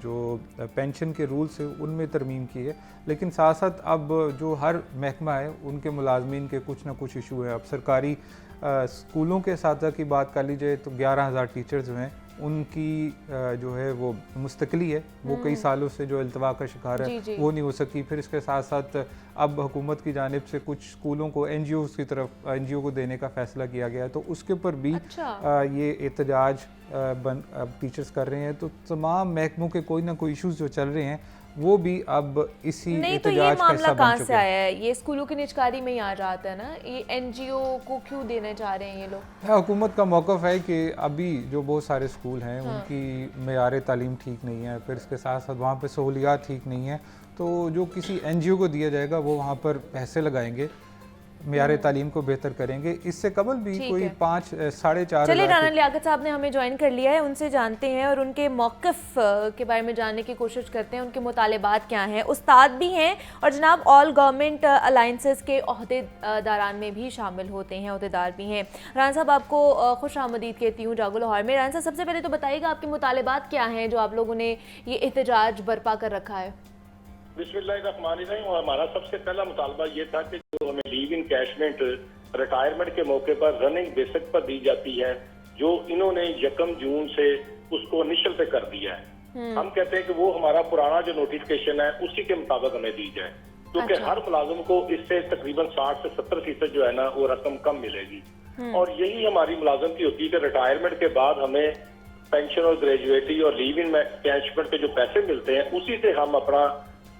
जो पेंशन के रूल्स हैं उनमें तरमीम की है। लेकिन साथ साथ अब जो हर महकमा है उनके मुलाजमीन के कुछ ना कुछ इशू है। अब सरकारी स्कूलों के साथ की बात कर लीजिए तो 11,000 टीचर्स जो हैं उनकी जो है वो मुस्तकिली है, वो कई सालों से जो इल्तवा का शिकार है वो नहीं हो सकी। फिर इसके साथ साथ अब हुकूमत की जानिब से कुछ स्कूलों को NGO की तरफ NGO को देने का फैसला किया गया है, तो उसके ऊपर भी ये एहतजाज टीचर्स कर रहे हैं। तो तमाम महकमों के कोई ना कोई इशूज़ जो चल रहे हैं वो भी अब इसी एहतजाज का हिस्सा बन चुके हैं। आया है ये स्कूलों की निजकारी में ही आ जाता है ना, ये NGO को क्यों देने चाह रहे हैं ये लोग? हुकूमत का मौक़िफ़ है कि अभी जो बहुत सारे स्कूल हैं उनकी मेयार तालीम ठीक नहीं है, फिर इसके साथ साथ वहाँ पर सहूलियात ठीक नहीं है, तो जो किसी NGO को दिया जाएगा वो वहाँ पर पैसे लगाएंगे, मेयार तालीम को बेहतर करेंगे। इससे कबल भी कोई 5-4.5 चलिए, राना लियाकत साहब ने हमें ज्वाइन कर लिया है, उनसे जानते हैं और उनके मौक़िफ़ के बारे में जानने की कोशिश करते हैं, उनके मुतालिबात क्या हैं। उस्ताद भी हैं और जनाब ऑल गवर्नमेंट अलाइंसेस के ओहदेदारान में भी शामिल होते हैं, ओहदेदार भी हैं। राना साहब, आपको खुश आमदीद कहती हूँ जागो लाहौर में। राना साहब, सबसे पहले तो बताइएगा आपके मुतालिबात क्या हैं जो आप लोगों ने ये एहतजाज बर्पा कर रखा है? बिस्मिल्लाहिर्रहमानिर्रहीम। हमारा सबसे पहला मुतालबा ये था कि जो हमें लीव इनकैशमेंट रिटायरमेंट के मौके पर रनिंग बेसिक पर दी जाती है, जो इन्होंने 1 जून से उसको इनिशियल पे कर दिया है। हम कहते हैं कि वो हमारा पुराना जो नोटिफिकेशन है उसी के मुताबिक हमें दी जाए, क्योंकि हर मुलाजिम को इससे तकरीबन 60 से 70% जो है ना वो रकम कम मिलेगी। और यही हमारी मुलाजिम की होती है कि रिटायरमेंट के बाद हमें पेंशन और ग्रेजुएटी और लीव इनकैशमेंट के जो पैसे मिलते हैं उसी से हम अपना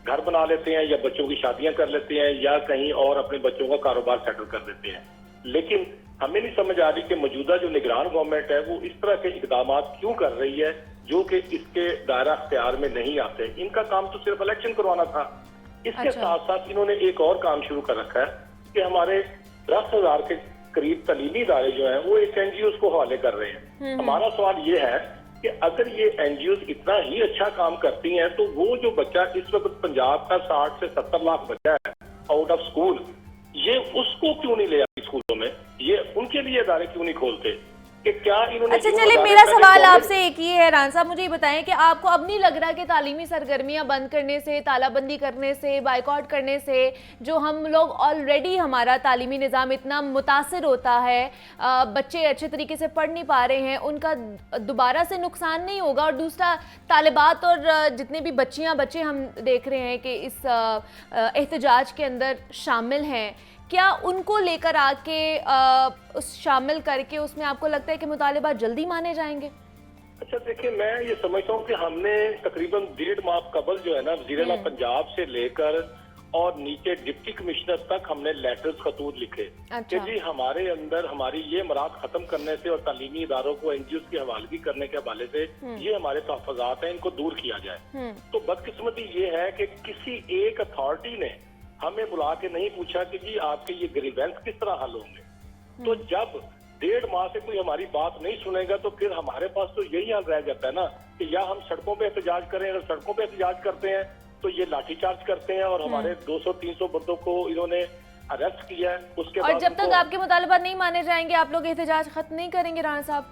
घर बना लेते हैं या बच्चों की शादियां कर लेते हैं या कहीं और अपने बच्चों का कारोबार सेटल कर देते हैं। लेकिन हमें नहीं समझ आ रही कि मौजूदा जो निगरान गवर्नमेंट है वो इस तरह के इकदाम क्यों कर रही है जो कि इसके दायरा अख्तियार में नहीं आते। इनका काम तो सिर्फ इलेक्शन करवाना था। इसके साथ साथ इन्होंने एक और काम शुरू कर रखा है कि हमारे 10,000 के करीब तलीमी इदारे जो हैं वो एक NGOs को हवाले कर रहे हैं। हमारा सवाल ये है कि अगर ये NGOs इतना ही अच्छा काम करती हैं तो वो जो बच्चा इस वक्त पंजाब का 60 से 70 लाख बच्चा है आउट ऑफ स्कूल, ये उसको क्यों नहीं ले आती स्कूलों में, ये उनके लिए इदारे क्यों नहीं खोलते? कि क्या इन्होंने अच्छा जो चलिए, हज़ारों मेरा पहले सवाल कॉलेज- आपसे एक ही है रान साहब, मुझे ये बताएं कि आपको अब नहीं लग रहा कि तालीमी सरगर्मियां बंद करने से, तालाबंदी करने से, बाइकआउट करने से जो हम लोग ऑलरेडी हमारा तालीमी निज़ाम इतना मुतासिर होता है, बच्चे अच्छे तरीके से पढ़ नहीं पा रहे हैं, उनका दोबारा से नुकसान नहीं होगा? और दूसरा, तालिबात और जितने भी बच्चियाँ बच्चे हम देख रहे हैं कि इस एहतजाज के अंदर शामिल हैं, क्या उनको लेकर आके उस शामिल करके उसमें आपको लगता है कि मुतालिबात जल्दी माने जाएंगे? अच्छा देखिए, मैं ये समझता हूँ कि हमने तकरीबन 1.5 माह कबल जो है ना, वज़ीर-ए-आला पंजाब से लेकर और नीचे डिप्टी कमिश्नर तक हमने लेटर्स खतूत लिखे कि जी हमारे अंदर हमारी ये मराद खत्म करने से और तालीमी इदारों को एनजीओ की हवालगी करने के हवाले से ये हमारे तहफ़्फ़ुज़ात हैं, इनको दूर किया जाए। तो बदकिस्मती ये है कि किसी एक अथॉरिटी ने हमें बुला के नहीं पूछा कि जी आपके ये ग्रीवेंस किस तरह हल होंगे। तो जब 1.5 माह से कोई हमारी बात नहीं सुनेगा तो फिर हमारे पास तो यही हाल रह जाता है ना कि या हम सड़कों पे एहतजाज करें। अगर सड़कों पे एहतजाज करते हैं तो ये लाठीचार्ज करते हैं और हमारे 200-300 बंदों को इन्होंने अरेस्ट किया है। उसके और बाद जब तक आपके मुतालिबात नहीं माने जाएंगे आप लोग एहतजाज खत्म नहीं करेंगे राणा साहब?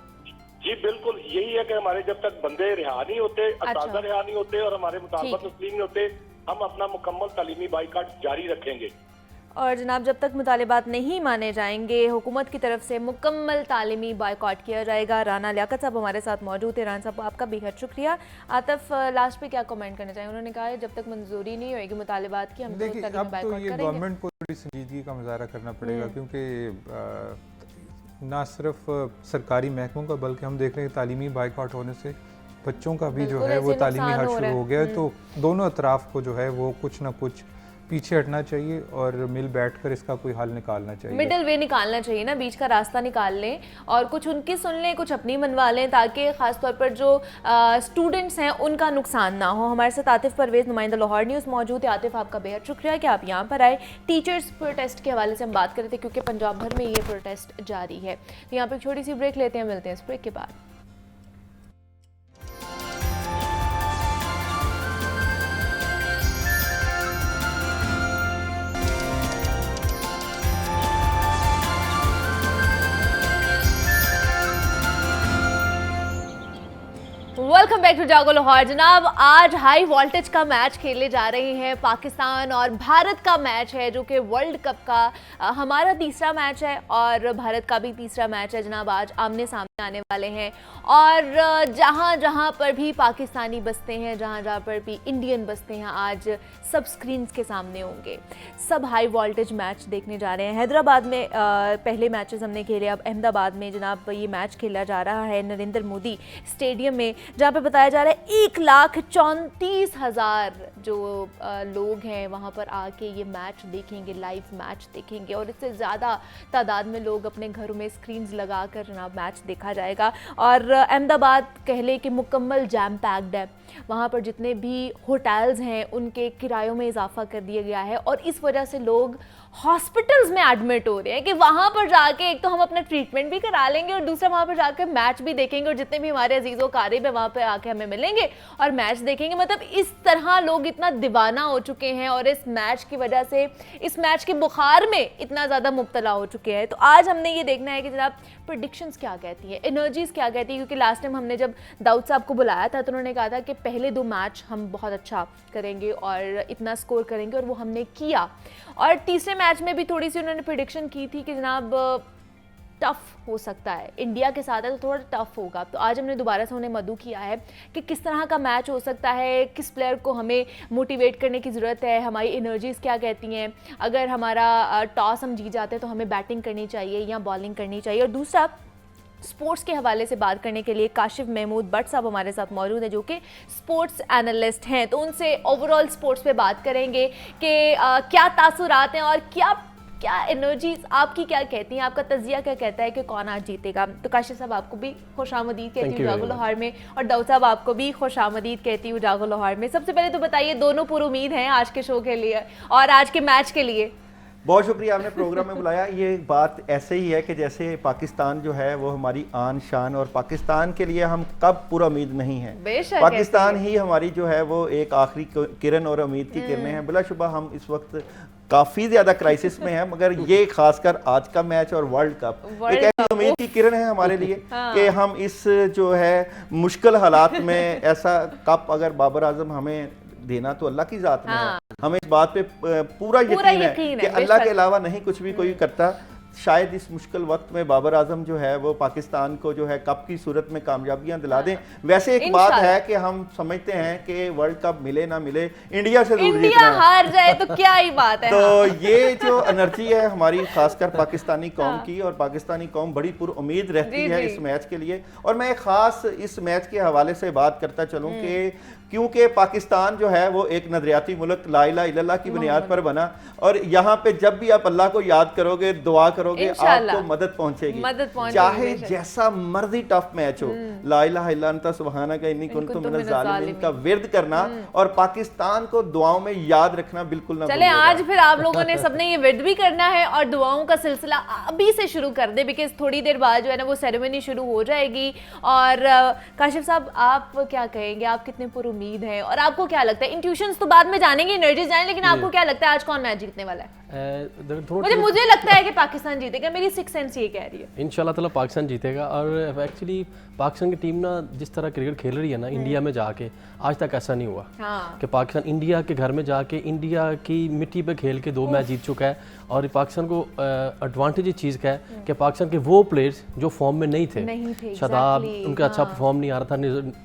जी बिल्कुल, यही है कि हमारे जब तक बंदे रिहा नहीं होते, असादा रिहा नहीं होते और हमारे मुतालबात तस्लीम नहीं होते, हम अपना मुकम्मल तालीमी बाइकाट जारी रखेंगे। और जनाब, जब तक मुतालिबात नहीं माने जाएंगे हुकूमत की तरफ से मुकम्मल तालीमी बाइकआउट किया जाएगा। राना लियाकत साहब हमारे साथ मौजूद है। राना साहब आपका बेहद शुक्रिया। आतिफ, लास्ट पे क्या कमेंट करना चाहिए? उन्होंने कहा है जब तक मंजूरी नहीं होगी मुतालिबात की हम देखिए, अब तो ये गवर्नमेंट को थोड़ी संजीदगी का मुजाहरा करना पड़ेगा, क्योंकि ना सिर्फ सरकारी महकमों का बल्कि हम देख रहे हैं तालीमी बाइकआउट होने से बच्चों का भी जो है वो तालीमी हट शुरू हो गया है। तो दोनों अतराफ को जो है वो कुछ ना कुछ पीछे हटना चाहिए और मिल बैठकर इसका कोई हल निकालना चाहिए, मिडिल वे निकालना चाहिए ना, बीच का रास्ता निकाल लें और कुछ उनकी सुन लें, कुछ अपनी मनवा लें, ताकि ख़ासतौर पर जो स्टूडेंट्स हैं उनका नुकसान ना हो। हमारे साथ आतिफ परवेज़, नुमाइंदा लाहौर न्यूज़ मौजूद है। आतिफ, आपका बेहद शुक्रिया कि आप यहाँ पर आए। टीचर्स प्रोटेस्ट के हवाले से हम बात कर रहे थे क्योंकि पंजाब भर में ये प्रोटेस्ट जारी है। तो यहाँ पर एक छोटी सी ब्रेक लेते हैं, मिलते हैं इस ब्रेक के बाद। वेलकम बैक टू जागो लाहौर। जनाब, आज हाई वोल्टेज का मैच खेले जा रहे हैं पाकिस्तान और भारत का मैच है जो कि वर्ल्ड कप का हमारा तीसरा मैच है और भारत का भी तीसरा मैच है। जनाब, आज आमने सामने आने वाले हैं और जहां जहां पर भी पाकिस्तानी बसते हैं, जहां जहां पर भी इंडियन बसते हैं, आज सब स्क्रीन्स के सामने होंगे। सब हाई वोल्टेज मैच देखने जा रहे हैं। हैदराबाद में पहले मैचेस हमने खेले, अब अहमदाबाद में जनाब ये मैच खेला जा रहा है नरेंद्र मोदी स्टेडियम में, जहाँ पे बताया जा रहा है 1,34,000 जो लोग हैं वहाँ पर आके ये मैच देखेंगे, लाइव मैच देखेंगे और इससे ज़्यादा तादाद में लोग अपने घरों में स्क्रीन्स लगा कर जनाब मैच देखा जाएगा। और अहमदाबाद कह ले कि मुकम्मल जैम पैक्ड है। वहाँ पर जितने भी होटल्स हैं उनके किरायों में इजाफा कर दिया गया है और इस वजह से लोग हॉस्पिटल्स में एडमिट हो रहे हैं कि वहाँ पर जाके एक तो हम अपना ट्रीटमेंट भी करा लेंगे और दूसरा वहाँ पर जाकर मैच भी देखेंगे और जितने भी हमारे अजीज़ो कारिब है वहाँ पर आके हमें मिलेंगे और मैच देखेंगे। मतलब इस तरह लोग इतना दीवाना हो चुके हैं और इस मैच की वजह से, इस मैच के बुखार में इतना ज़्यादा मुब्तला हो चुके हैं। तो आज हमने ये देखना है कि जनाब प्रेडिक्शंस क्या कहती हैं, एनर्जीज़ क्या कहती है, क्योंकि लास्ट टाइम हमने जब दाऊद साहब को बुलाया था तो उन्होंने कहा था कि पहले 2 मैच हम बहुत अच्छा करेंगे और इतना स्कोर करेंगे और वो हमने किया। और तीसरे मैच में भी थोड़ी सी उन्होंने प्रेडिक्शन की थी कि जनाब टफ हो सकता है, इंडिया के साथ है तो थोड़ा टफ होगा। तो आज हमने दोबारा से उन्हें मदऊ किया है कि किस तरह का मैच हो सकता है, किस प्लेयर को हमें मोटिवेट करने की ज़रूरत है, हमारी एनर्जीज़ क्या कहती हैं, अगर हमारा टॉस हम जीत जाते हैं तो हमें बैटिंग करनी चाहिए या बॉलिंग करनी चाहिए। और दूसरा, स्पोर्ट्स के हवाले से बात करने के लिए काशिफ महमूद भट्ट साहब हमारे साथ मौजूद हैं जो कि स्पोर्ट्स एनालिस्ट हैं। तो उनसे ओवरऑल स्पोर्ट्स पे बात करेंगे कि क्या तासुरात हैं और क्या एनर्जीज आपकी क्या कहती हैं, आपका तजिया क्या कहता है कि कौन आज जीतेगा। तो काशिफ साहब आपको भी खुशामदीद कहती हूँ जागो लाहौर में और दाऊद साहब आपको भी खुशामदीद कहती हूँ जागो लाहौर में। सबसे पहले तो बताइए, दोनों पूरी उम्मीद हैं आज के शो के लिए और आज के मैच के लिए? बहुत शुक्रिया आपने प्रोग्राम में बुलाया। ये बात ऐसे ही है कि जैसे पाकिस्तान जो है वो हमारी आन शान और पाकिस्तान के लिए हम कब पूरा उम्मीद नहीं है, पाकिस्तान ही हमारी जो है वो एक आखिरी किरण और उम्मीद की किरणें हैं। बिलाशुबा हम इस वक्त काफी ज्यादा क्राइसिस में है, मगर ये खासकर आज का मैच और वर्ल्ड कप एक ऐसी उम्मीद की किरण है हमारे लिए कि हम इस जो है मुश्किल हालात में ऐसा कप अगर बाबर आजम हमें देना तो अल्लाह की जात में है। हमें इस बात पे पूरा यकीन है कि अल्लाह के अलावा नहीं कुछ भी कोई करता। शायद इस मुश्किल वक्त में बाबर आजम जो है वो पाकिस्तान को जो है कप की सूरत में कामयाबियां दिला दें। वैसे एक बात है कि हम समझते हैं कि वर्ल्ड कप मिले ना मिले इंडिया से दूर इंडिया हार जाए तो क्या ही बात है। तो ये जो एनर्जी है हमारी खासकर पाकिस्तानी कौम की, और पाकिस्तानी कौम बड़ी पुरुम्मीद रहती है इस मैच के लिए। और मैं खास इस मैच के हवाले से बात करता चलूं कि क्योंकि पाकिस्तान जो है वो एक नजरियाती मुल्क ला इलाहा इल्लल्लाह की बुनियाद पर बना, और यहाँ पे जब भी आप अल्लाह को याद करोगे, दुआ करोगे, आपको मदद पहुंचेगी। चाहे जैसा मर्जी टफ मैच हो, ला इलाहा इल्ला अंता सुब्हानका इन्नी कुन्तु मिनज़ ज़ालिमीन का विर्द करना और पाकिस्तान को दुआओं में याद रखना बिल्कुल ना चले। आज फिर आप लोगों ने सबने ये विर्द भी करना है और दुआओं का सिलसिला अभी से शुरू कर दे, बिकॉज थोड़ी देर बाद जो है ना वो सेरेमनी शुरू हो जाएगी। और काशिफ साहब आप क्या कहेंगे, आप कितने पुरुम्मीद है और आपको क्या लगता है? इंट्यूशंस तो बाद में जानेंगे, एनर्जी जाने, लेकिन आपको क्या लगता है आज कौन मैच जीतने वाला है? मुझे लगता है कि पाकिस्तान जीतेगा, मेरी सिक्स सेंस ये कह रही है। इंशाल्लाह ताला पाकिस्तान जीतेगा। और एक्चुअली पाकिस्तान की टीम ना जिस तरह क्रिकेट खेल रही है ना इंडिया में जाके, आज तक ऐसा नहीं हुआ कि पाकिस्तान इंडिया के घर में जाके इंडिया की मिट्टी पे खेल के 2 मैच जीत चुका है। और पाकिस्तान को एडवांटेज इस चीज़ का है कि पाकिस्तान के वो प्लेयर्स जो फॉर्म में नहीं थे, शादाब उनका अच्छा परफॉर्म नहीं आ रहा था,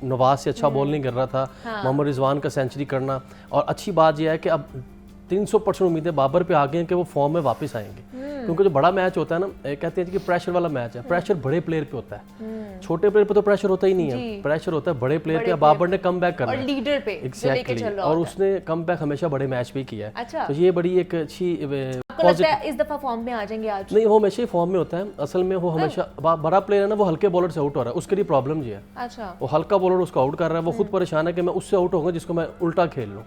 नवाज से अच्छा बॉल नहीं कर रहा था, मोहम्मद रिजवान का सेंचुरी करना। और अच्छी बात यह है कि अब 300% उम्मीदें बाबर पे आ गई हैं कि वो फॉर्म में वापस आएंगे, क्योंकि जो बड़ा मैच होता है ना, कहते हैं कि प्रेशर वाला मैच है, प्रेशर बड़े प्लेयर पे होता है, छोटे प्लेयर पे तो प्रेशर होता ही नहीं है, प्रेशर होता है बड़े प्लेयर पे। बाबर ने कम बैक करना और लीडर पे एग्जैक्टली, और उसने कम बैक हमेशा बड़े मैच पे किया है। अच्छा। तो ये बड़ी एक अच्छी आपको लगता है इस दफा फॉर्म में आ जाएंगे आज? नहीं, वो हमेशा ही फॉर्म में होता है असल में। वो हमेशा बड़ा प्लेयर है ना, वो हल्के बॉलर से आउट हो रहा है, उसके लिए प्रॉब्लम जी है। अच्छा। वो हल्का बॉलर उसको आउट कर रहा है, वो खुद परेशान है कि मैं उससे आउट होऊंगा जिसको मैं उल्टा खेल लूँ,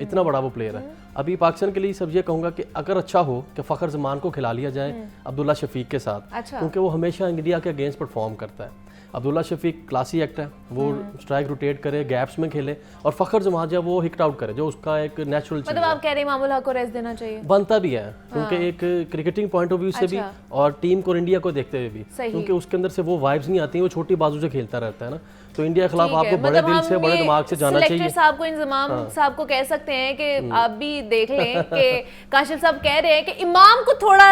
इतना बड़ा वो प्लेयर है। अभी पाकिस्तान के लिए सब ये कहूँगा कि अगर अच्छा हो कि फ़खर जमान को खिला लिया जाए अब्दुल्ला शफीक के साथ। अच्छा। क्योंकि वो हमेशा इंडिया के अगेंस्ट परफॉर्म करता है। अब्दुल्ला शफीक क्लासी एक्ट है, वो स्ट्राइक रोटेट करे, गैप्स में खेले, और फ़खर जमान जो वो हिट आउट करे, जो उसका एक नेचुरल चीज़ है। मतलब आप कह रहे हैं मामूल हक को रेस्ट देना चाहिए? बनता भी है, क्योंकि एक क्रिकेटिंग पॉइंट ऑफ व्यू से भी और टीम को इंडिया को देखते हुए भी, क्योंकि उसके अंदर से वो वाइब्स नहीं आती, वो छोटी बाजू से खेलता रहता है ना। तो इंडिया के खिलाफ आपको बड़े दिल से, बड़े दिमाग से जाना चाहिए। साहब को, इंजमाम साहब को कह सकते हैं कि आप भी देख लें कि काशिफ साहब कह रहे हैं कि इमाम को थोड़ा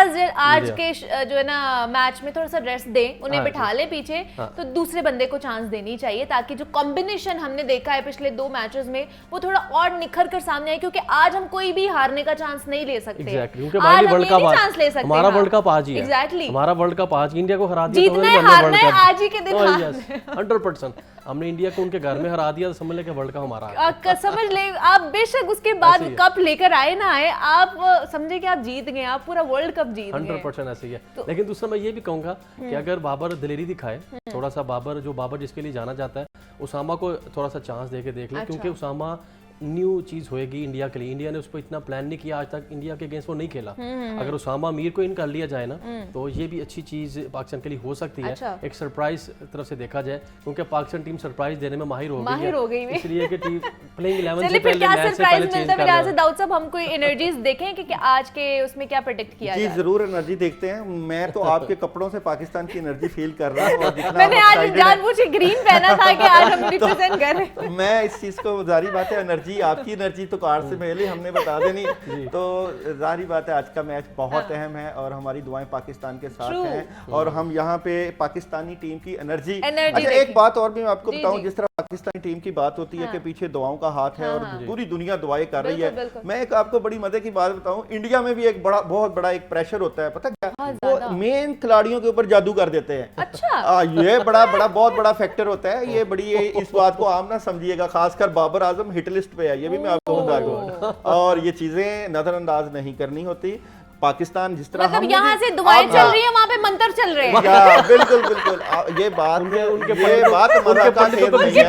आज के जो है ना मैच में थोड़ा सा रेस्ट दें, उन्हें बिठा ले पीछे, तो दूसरे बंदे को चांस देनी चाहिए, ताकि जो कॉम्बिनेशन हमने देखा है पिछले 2 मैचेस में वो थोड़ा और निखर कर सामने आए। क्योंकि आज हम कोई भी हारने का चांस नहीं ले सकते, हमारा वर्ल्ड कप आज ही है। एग्जैक्टली, हमारा वर्ल्ड कप आज इंडिया को हरा दिया, जीतना है हारना है आज ही के दिन। 100% हमने इंडिया को उनके घर में हरा दिया, तो समझ ले कि वर्ल्ड कप हमारा। समझ ले आप, बेशक उसके बाद कप लेकर आए ना आए, आप समझे कि आप जीत गए, आप पूरा वर्ल्ड कप जीत गए। 100% ऐसे ही है। लेकिन दूसरा मैं ये भी कहूंगा कि अगर बाबर दिलेरी दिखाए थोड़ा सा, बाबर जिसके लिए जाना चाहता है, उसामा को थोड़ा सा चांस दे के देख ले, क्योंकि उसामा न्यू चीज होएगी इंडिया के लिए। इंडिया ने उस पर इतना प्लान नहीं किया आज तक, इंडिया के अगेंस्ट वो नहीं खेला। अगर उसामा मीर को इन कर लिया जाए ना, तो ये भी अच्छी चीज पाकिस्तान के लिए हो सकती है। अच्छा। एक सरप्राइज तरफ से देखा जाए, क्योंकि पाकिस्तान टीम सरप्राइज देने में माहिर हो गई है, इसलिए कि टीम प्लेइंग 11 से पहले मैच से पहले चेंज कर रहा है। दाऊद साहब, हम कोई एनर्जीज देखें कि आज के उसमें क्या प्रेडिक्ट किया जाए? जी जरूर एनर्जी देखते हैं। मैं तो आपके कपड़ों से पाकिस्तान की एनर्जी फील कर रहा हूं। मैंने आज जानबूझ के ग्रीन पहना था कि आज हम रिप्रेजेंट कर रहे हैं। मैं इस चीज को, जारी बात है, एनर्जी आपकी एनर्जी तो कार से पहले हमने बता देनी, तो जारी बात है आज का मैच बहुत अहम है और हमारी दुआएं पाकिस्तान के साथ हैं, और हम यहाँ पे पाकिस्तानी टीम की एनर्जी। अच्छा, एक बात और भी मैं आपको बताऊं, जिस तरह पाकिस्तानी टीम की बात होती है कि पीछे दुआओं का हाथ है और पूरी दुनिया दुआएं कर रही है, मैं एक आपको बड़ी मजे की बात बताऊं, इंडिया में भी एक बहुत बड़ा एक प्रेशर होता है, पता क्या, वो मेन खिलाड़ियों के ऊपर जादू कर देते हैं। अच्छा। ये बहुत बड़ा फैक्टर होता है, ये बड़ी इस बात को आम ना समझिएगा, खासकर बाबर आजम हिट लिस्ट पे है, ये भी मैं आपको बता दूं, और ये चीजें नजरअंदाज नहीं करनी होती। पाकिस्तान जिस तरह मतलब यहाँ से दुआएं चल रही है, वहाँ पे मंत्र चल रहे हैं। बिल्कुल ये बात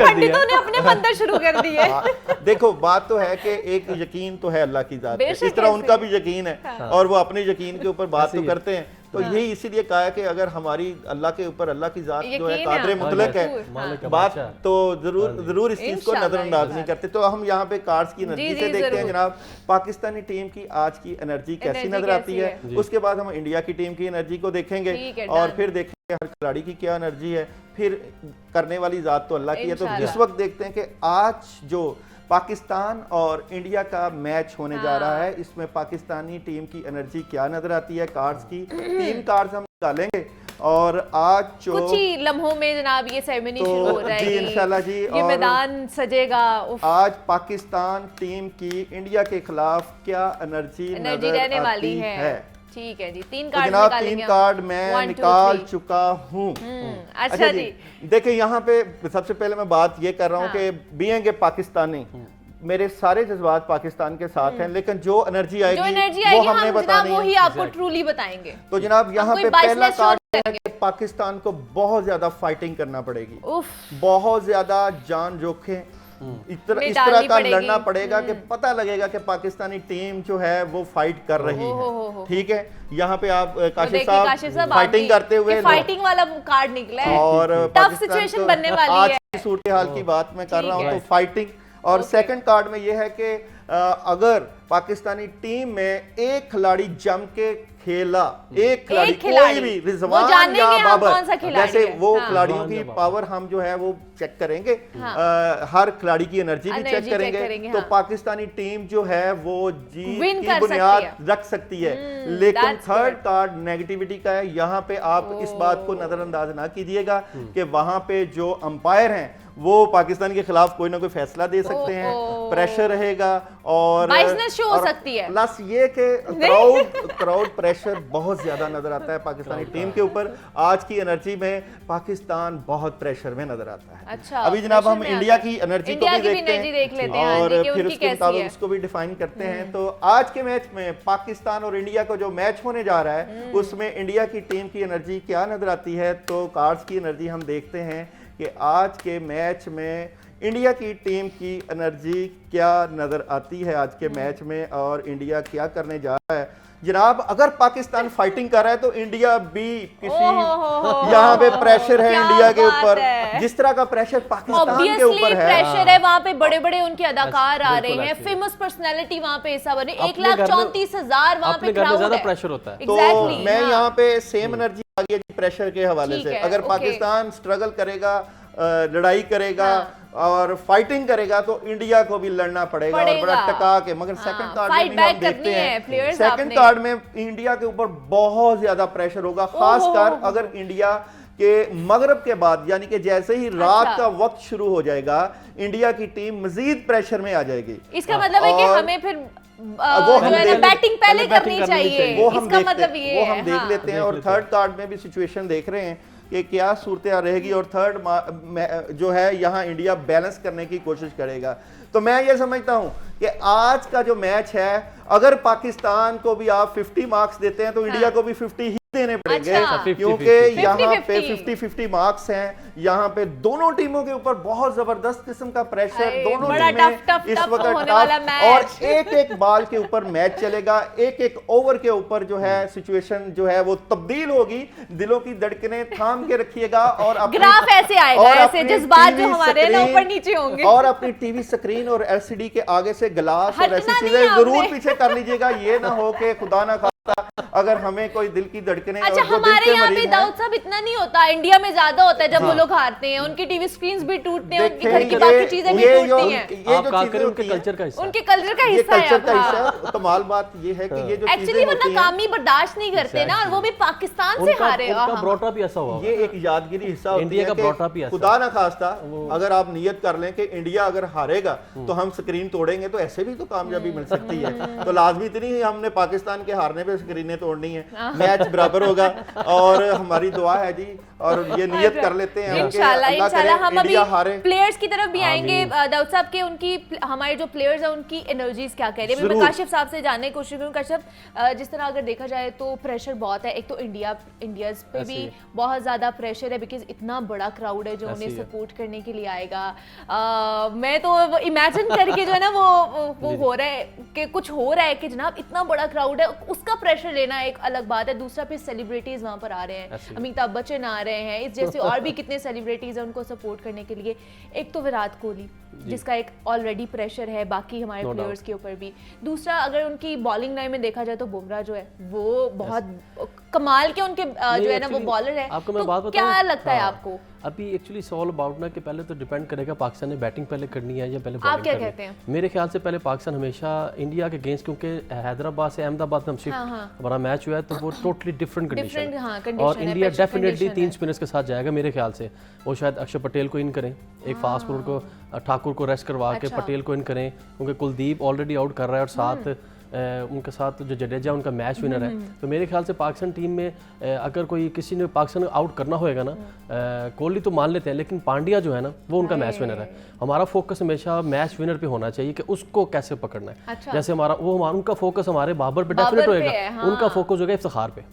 पंडितों ने अपने मंत्र शुरू कर दिए। देखो बात तो है कि एक यकीन तो है अल्लाह की जात पे, इस तरह उनका भी यकीन है और वो अपने यकीन के ऊपर बात तो करते हैं। तो यही इसीलिए कहा है कि अगर हमारी अल्लाह के ऊपर अल्लाह की जात जो है यकीन है कादर आपको, मुतलक है, मालिक का बात बादशाह। तो जरूर इस चीज को इंशाल्लाह, नजरअंदाज नहीं करते। तो हम यहाँ पे कार्ड्स की एनर्जी जी, से देखते हैं जरूर। जनाब पाकिस्तानी टीम की आज की एनर्जी कैसी एनर्जी नजर आती कैसी है। जी। उसके बाद हम इंडिया की टीम की एनर्जी को देखेंगे ठीक है, और done। फिर देखेंगे हर खिलाड़ी की क्या एनर्जी है, फिर करने वाली जात तो अल्लाह की है। तो इंशाल्लाह। इस वक्त देखते हैं कि आज जो पाकिस्तान और इंडिया का मैच होने जा रहा है, इसमें पाकिस्तानी टीम की एनर्जी क्या नजर आती है। कार्ड्स की 3 कार्ड्स हम निकालेंगे और आज जो कुछ ही लम्हों में जनाब ये सेरेमनी तो शुरू हो जी, जाएगी, इंशाल्लाह जी। ये और मैदान सजेगा। उफ, आज पाकिस्तान टीम की इंडिया के खिलाफ क्या एनर्जी एनर्जी नजर रहने वाली आती है। ठीक है जी, 3 तो कार्ड जनाब निकालेंगे 3 हम। कार्ड मैं 1, 2, निकाल 3। चुका हूँ। अच्छा जी, देखिए यहाँ पे सबसे पहले मैं बात ये कर रहा हूँ हाँ। कि बीइंग ए पाकिस्तानी मेरे सारे जज्बात पाकिस्तान के साथ हैं, लेकिन जो एनर्जी जो आएगी एनर्जी वो आएगी हमने हम बतानी जनाब वही है। आपको ट्रूली बताएंगे। तो जनाब यहाँ कोई पे पहला biasness show कार्ड है कि पाकिस्तान को बहुत ज्यादा फाइटिंग करना पड़ेगी, उफ, बहुत ज्यादा जान जोखिम इस में तरह डालनी का पड़ेगी। लड़ना पड़ेगा कि पता लगेगा कि पाकिस्तानी टीम जो है वो फाइट कर रही है। ठीक है, यहाँ पे आप तो काशिफ देखिए काशिफ साहब साहब आप फाइटिंग भी, करते हुए ये फाइटिंग वाला कार्ड निकला है और टफ पाकिस्तान सिचुएशन को बनने वाली आज है। की सूरत हाल की बात मैं कर ठीक रहा हूँ, है। तो फाइटिंग। और सेकंड कार्ड में ये है कि अगर पाकिस्तानी टीम में एक खिलाड़ी जम के खेला, एक खिलाड़ी खिलाड़ी, कोई भी वो रिजवान जानेंगे या हम बाबर, कौन सा खिलाड़ी जैसे है। वो हाँ। खिलाड़ियों रिजवान की या बाबर। पावर हम जो है वो चेक करेंगे, हाँ। हर खिलाड़ी की एनर्जी भी एनर्जी चेक चेक करेंगे, करेंगे, तो हाँ। पाकिस्तानी टीम जो है वो जीत Win की कर बुनियाद सकती रख सकती है। लेकिन that's third good। Card negativity का है। यहाँ पे आप इस बात को नजरअंदाज ना कीजिएगा कि वहां पे जो अंपायर हैं वो पाकिस्तान के खिलाफ कोई ना कोई फैसला दे सकते हैं, प्रेशर रहेगा और Biasness show हो सकती है। प्लस ये कि क्राउड प्रेशर बहुत ज्यादा नजर आता है पाकिस्तानी टीम के ऊपर। आज की एनर्जी में पाकिस्तान बहुत प्रेशर में नजर आता है। अच्छा, अभी जनाब pressure हम में इंडिया आता की है। एनर्जी को इंडिया भी की भी देखते एनर्जी देख लेते हैं हैं, और हाँ जी, कि फिर उनकी उसके कैसी मुताबिक है। उसको भी डिफाइन करते हैं। तो आज के मैच में पाकिस्तान और इंडिया को जो मैच होने जा रहा है उसमें इंडिया की टीम की एनर्जी क्या नजर आती है। तो कार्ड्स की एनर्जी हम देखते हैं कि आज के मैच में इंडिया की टीम की एनर्जी क्या नजर आती है आज के मैच में और इंडिया क्या करने जा रहा है। जनाब अगर पाकिस्तान फाइटिंग कर रहा है तो इंडिया भी किसी यहाँ पे प्रेशर है क्या इंडिया के बात ऊपर, है। जिस तरह का प्रेशर पाकिस्तान के ऑब्वियसली ऊपर है। प्रेशर है, वहाँ पे बड़े बड़े उनके अदाकार आ रहे बिल्कुल हैं, ऐसे। फेमस पर्सनालिटी वहाँ पे हिस्सा बने, अपने घर में- 1,34,000 वहाँ पे अपने घर में क्राउड ज्यादा है। प्रेशर होता है। तो Exactly, मैं हाँ। यहाँ पे सेम एनर्जी आ गई है प्रेशर के हवाले ठीक से। है, अगर ओके। पाकिस्तान स्ट्रगल करेगा, लड़ाई करेगा हाँ। और फाइटिंग करेगा तो इंडिया को भी लड़ना पड़ेगा और बड़ा टका के। मगर हाँ, सेकंड कार्ड fight में भी हम back देखते करनी है, हैं players सेकंड आपने। कार्ड में इंडिया के ऊपर बहुत ज्यादा प्रेशर होगा, खासकर अगर इंडिया के मगरब के बाद यानी कि जैसे ही रात अच्छा। का वक्त शुरू हो जाएगा इंडिया की टीम मजीद प्रेशर में आ जाएगी। इसका मतलब है कि और हमें फिर वो जो हम है ना देख- बैटिंग पहले बैटिंग करनी करनी चाहिए, चाहिए। वो हम इसका देखते मतलब ये वो है, हम देख हाँ। लेते हैं। और देख लेते थर्ड कार्ड में भी सिचुएशन देख रहे हैं कि क्या सूरत रहेगी और थर्ड जो है यहाँ इंडिया बैलेंस करने की कोशिश करेगा। तो मैं ये समझता हूं कि आज का जो मैच है अगर पाकिस्तान को भी आप 50 मार्क्स देते हैं तो इंडिया को भी 50 ही देने पड़ेंगे, अच्छा। क्योंकि 50-50 यहाँ पे 50-50 50-50 मार्क्स हैं। यहाँ पे दोनों टीमों के ऊपर बहुत जबरदस्त किस्म का प्रेशर, अरे, दोनों बड़ा टीमें टफ इस वक्त होने वाला टफ मैच। और एक एक बॉल के ऊपर मैच चलेगा, एक एक ओवर के ऊपर जो है सिचुएशन जो है वो तब्दील होगी। दिलों की धड़कनें थाम के रखिएगा और अपनी- ग्राफ ऐसे आएगा, और ऐसे अपनी जज्बात जो टीवी हमारे हैं ना स्क्रीन ऊपर नीचे होंगे। और अपनी टीवी स्क्रीन और एलसीडी के आगे से गिलास और हटना ऐसी नहीं चीजें है जरूर आपने। पीछे कर लीजिएगा। ये ना हो कि खुदा ना खास्ता अगर हमें कोई दिल की धड़कनें अच्छा, और जो दिल हमारे के यहाँ पे मरीज हैं, दाऊद साहब इतना नहीं होता, इंडिया में ज्यादा होता है जब वो लोग हारते हैं, उनकी टीवी स्क्रीन्स भी टूटते हैं, उनकी घर की बाकी चीजें भी टूटती हैं। आप कहा करें उनके कल्चर का हिस्सा है। उनके कल्चर का ये हिस्सा है। कल्चर का अब, हिस्सा हाँ। है। कमाल बात ये है कि ये जो एक्चुअली चीजें वो होती हैं नाकामी बर्दाश्त नहीं करते ना, और वो भी पाकिस्तान से हारे। उनका ब्रॉटअप ही ऐसा हुआ ये एक यादगिरी हिस्सा होती इंडिया है का कि brought up ही ऐसा खुदा ना खास्ता अगर आप नियत कर लें कि इंडिया अगर हारेगा तो हम स्क्रीन तोड़ेंगे तो ऐसे भी तो कामयाबी मिल सकती है। तो लाजमी इतनी ही हमने पाकिस्तान के हारने पे स्क्रीनें तोड़नी है, मैच बराबर होगा। और हमारी दुआ है जी और ये नियत कर लेते हैं हम कि इंशाल्लाह अल्लाह करे इंशाल्लाह हम अभी इंडिया हारे। प्लेयर्स की तरफ भी आएंगे। दाऊद साहब के उनकी हमारे जो प्लेयर्स हैं उनकी एनर्जीज क्या कह रही है, अभी मैं जरूर। काशिफ साहब से जानने की कोशिश करूँ। काशिफ, जिस तरह अगर देखा जाए तो प्रेशर बहुत है, एक तो इंडियाज पे ऐसे भी ही है। बहुत ज़्यादा प्रेशर है बिकॉज इतना बड़ा क्राउड है जो ऐसे उन्हें ही है। सपोर्ट करने के लिए आएगा। मैं तो इमेजिन करके जो है ना वो हो रहा है कि कुछ हो रहा है कि जनाब इतना बड़ा क्राउड है, उसका प्रेशर लेना करना एक अलग बात है, दूसरा फिर सेलिब्रिटीज वहाँ पर आ रहे हैं, अमिताभ बच्चन आ रहे हैं, इस जैसे और भी कितने सेलिब्रिटीज हैं उनको सपोर्ट करने के लिए। एक तो विराट कोहली जिसका एक ऑलरेडी प्रेशर है बाकी हमारे प्लेयर्स के ऊपर भी, दूसरा अगर उनकी बॉलिंग लाइन में देखा जाए तो बुमराह जो है वो बहुत कमाल के उनके जो है ना वो बॉलर है। आपको मैं तो बात बताऊं, क्या लगता है आपको? अभी एक्चुअली सॉल अबाउट ना कि पहले तो डिपेंड करेगा पाकिस्तान ने बैटिंग पहले करनी है या पहले आप बॉलिंग क्या करनी कहते हैं? मेरे ख्याल से पहले पाकिस्तान हमेशा इंडिया के अगेंस्ट, क्योंकि हैदराबाद से अहमदाबाद में हम शिफ्ट हमारा मैच हुआ है तो वो टोटली डिफरेंट कंडीशन और इंडिया डेफिनेटली 3 स्पिनर्स के साथ जाएगा मेरे ख्याल से। वो शायद अक्षर पटेल को इन करें, एक फास्ट बॉलर को ठाकुर को रेस्ट करवा के पटेल को इन करें, क्योंकि कुलदीप ऑलरेडी आउट कर रहा है और साथ उनके साथ जो जडेजा उनका मैच विनर है। तो मेरे ख्याल से पाकिस्तान टीम में अगर कोई किसी ने पाकिस्तान आउट करना होएगा ना, कोहली तो मान लेते हैं लेकिन पांड्या जो है ना वो उनका मैच विनर है। हमारा फोकस हमेशा मैच विनर पे होना चाहिए कि उसको कैसे पकड़ना है। अच्छा। जैसे उनका फोकस हमारे बाबर पे डेफिनेट होएगा, उनका फोकस होगा इफ्तिखार पे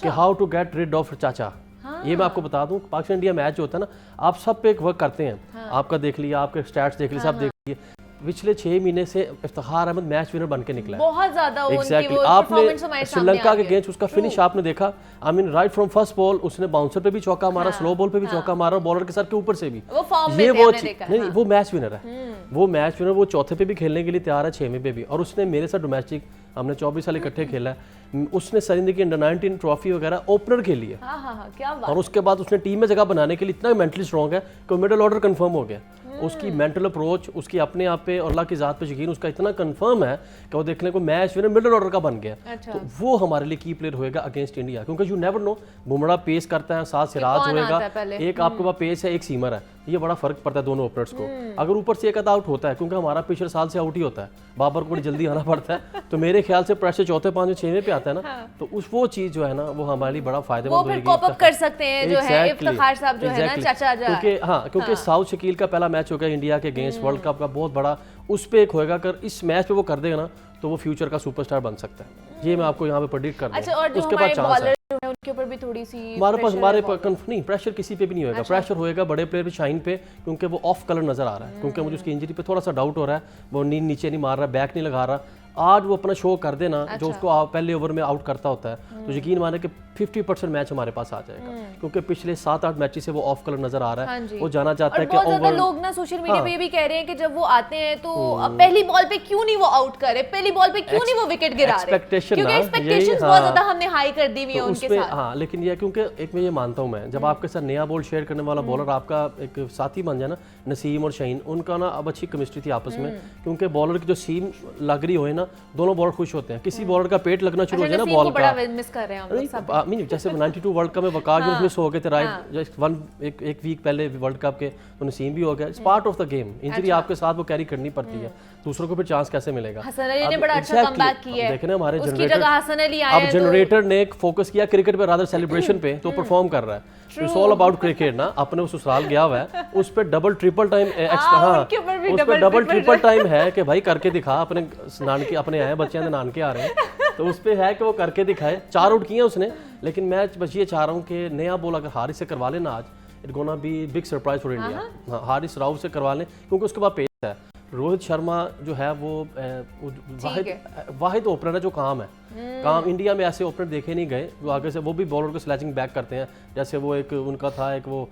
कि how to get rid of Chacha. ये मैं आपको बता दूं, पाकिस्तान इंडिया मैच जो होता है ना, आप सब पे एक वर्क करते हैं, आपका देख लिया, आपके स्टैट्स देख लिए, सब देख लिए। पिछले 6 महीने से इफ्तिखार अहमद मैच विनर बन के निकला है बहुत ज्यादा। एग्जैक्टली आपने श्रीलंका के अगेंस्ट उसका फिनिश आपने देखा, I mean right from first ball उसने बाउंसर पे भी चौका मारा, स्लो बॉल पे भी चौका मारा, बॉलर के सर के ऊपर से भी। ये वो नहीं, वो मैच विनर है, वो मैच विनर, वो चौथे पे भी खेलने के लिए तैयार है, 6वें पे भी। और उसने मेरे साथ डोमेस्टिक हमने 24 साल इकट्ठे खेला है, उसने सरिंदगी की अंडर 19 ट्रॉफी वगैरह ओपनर खेली है। क्या बात। और उसके बाद उसने टीम में जगह बनाने के लिए इतना मेंटली स्ट्रॉन्ग है कि मिडिल ऑर्डर कंफर्म हो गया। उसकी मेंटल अप्रोच, उसकी अपने आप पे और अल्लाह की ज़ात पे यकीन उसका इतना कंफर्म है कि वो देखने को मैच विनर मिडिल ऑर्डर का बन गया। तो वो हमारे लिए की प्लेयर होएगा अगेंस्ट इंडिया, क्योंकि you never know, Bumrah pace करता है, साथ सिराज होएगा, एक आपके पास पेस है, एक सीमर है, ये बड़ा फर्क पड़ता है दोनों ओपनर्स को। अगर ऊपर से एक आधा आउट होता है, क्योंकि हमारा पिछले साल से आउट ही होता है, बाबर को बड़ी जल्दी आना पड़ता है, तो मेरे ख्याल से प्रेशर चौथे 5वें 6वें पे आता है ना, तो उस वो चीज जो है ना वो हमारे लिए बड़ा फायदेमंद होगी। वो फिर कर सकते हैं जो है इफ्तिखार साहब जो है ना चाचा जा, क्योंकि साउथ शकील का पहला मैच होगा इंडिया के अगेंस्ट वर्ल्ड कप का, बहुत बड़ा उस पे एक होएगा। अगर इस मैच पे वो कर देगा ना तो वो फ्यूचर का सुपरस्टार बन सकता है, ये मैं आपको यहाँ पे प्रेडिक्ट कर दूं। अच्छा, और जो उसके बाद चांस है उनके ऊपर भी थोड़ी सी हमारे नहीं, प्रेशर किसी पे भी नहीं होगा। प्रेशर होएगा बड़े प्लेयर पे, शाइन पे, क्योंकि वो ऑफ कलर नजर आ रहा है, क्योंकि मुझे उसकी इंजरी पे थोड़ा सा डाउट हो रहा है, वो नींद नीचे नहीं मार रहा, बैक नहीं लगा रहा। आज वो अपना शो कर देना जो उसको पहले ओवर में आउट करता होता है, तो यकीन माने कि 50% मैच हमारे पास आ जाएगा, क्योंकि पिछले 7-8 मैचेस से वो ऑफ कलर नजर आ रहा है। वो जाना चाहता है कि बहुत ज्यादा लोग ना सोशल मीडिया पे ये भी कह रहे हैं कि जब वो आते हैं तो पहली बॉल पे क्यों नहीं वो आउट करे, पहली बॉल पे क्यों नहीं वो विकेट गिरा रहे, क्योंकि एक्सपेक्टेशंस बहुत ज्यादा हमने हाई कर दी हुई है उनके साथ। हाँ, लेकिन ये क्योंकि एक मैं ये मानता हूँ मैं, जब आपके साथ नया बॉल शेयर करने वाला बॉलर आपका एक साथी बन जाए ना, नसीम और शाहीन, उनका ना अब अच्छी केमिस्ट्री थी आपस में, क्योंकि बॉलर की जो सीम लग रही हो ना, दोनों बॉलर खुश होते हैं। किसी बॉलर का पेट लगना शुरू हो जाए ना बॉल का, मिस कर रहे हैं हम लोग सब। जैसे 92 वर्ल्ड कप में वकास जो मिस हो गए थे, राइट, एक वीक पहले वर्ल्ड कप के, तो नसीम भी हो गया। It's part of the game, injury आपके साथ वो कैरी करनी पड़ती है, दूसरों को फिर चांस कैसे मिलेगा। हसन अली ने बड़ा अच्छा कमबैक किया है, देखें ना हमारे उसकी जगह हसन अली आए अब जनरेटर ने फोकस किया क्रिकेट पे रादर सेलिब्रेशन पे, तो परफॉर्म कर रहा है। इट्स ऑल अबाउट क्रिकेट ना, अपने उस ससुराल गया हुआ है, उस पे डबल ट्रिपल टाइम उस पे डबल ट्रिपल टाइम है कि भाई करके दिखा, अपने नानके अपने आए बच्चे हैं नानके आ रहे हैं, तो उस पे है कि वो करके दिखाए। 4 आउट किए उसने, लेकिन मैं बस ये चाह रहा हूँ कि नया बॉल अगर हारिस से करवा लेना आज, it gonna be big surprise for India. Haris Rao से करवा लें, क्योंकि उसके बाद पेस है। रोहित शर्मा जो है वो वाहिद ओपनर है जो काम है, काम इंडिया में ऐसे ओपनर देखे नहीं गए जो आगे से वो भी बॉलर को स्लैचिंग बैक करते हैं। जैसे वो एक उनका था, एक वो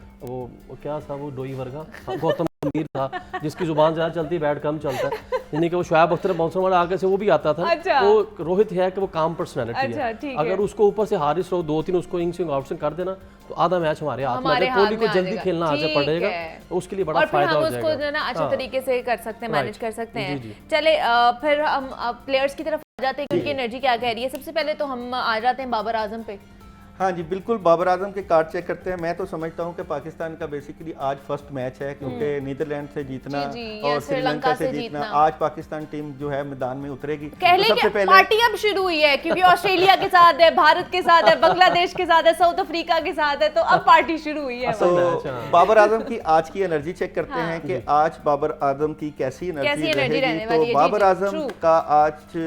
क्या था, वो डोई वर्गा, गौतम गंभीर था, जिसकी जुबान ज़्यादा चलती है, बैट कम चलता है, यानी कि वो शुआब अख्तर बाउंसर वाला आगे से वो भी आता था। अच्छा। वो रोहित है कि वो काम पर्सनैलिटी है, अगर उसको ऊपर से हारिस रो 2-3 उसको इंग स्विंग आउट कर देना तो आधा मैच हमारे हाथ में। कोहली को जल्दी खेलना आ पड़ेगा, तो उसके लिए बड़ा फायदा हो जाएगा, और फिर हम उसको जो ना अच्छे तरीके से कर सकते हैं, मैनेज कर सकते हैं। चले फिर हम प्लेयर्स की तरफ आ जाते हैं कि उनकी एनर्जी क्या कह रही है। सबसे पहले तो हम आ जाते हैं बाबर आजम पे। हाँ जी बिल्कुल, बाबर आजम के कार्ड चेक करते हैं। मैं तो समझता हूँ कि पाकिस्तान का बेसिकली आज फर्स्ट मैच है, क्योंकि नीदरलैंड से जीतना और श्रीलंका से जीतना, आज पाकिस्तान टीम जो है मैदान में उतरेगी। सबसे पहले पार्टी अब शुरू हुई है, क्योंकि ऑस्ट्रेलिया के साथ है, भारत के साथ है, बांग्लादेश के साथ है, साउथ अफ्रीका के साथ है, तो अब पार्टी शुरू हुई है। तो बाबर आजम की आज की एनर्जी चेक करते हैं कि आज बाबर आजम की कैसी एनर्जी रहेगी। तो बाबर आजम का आज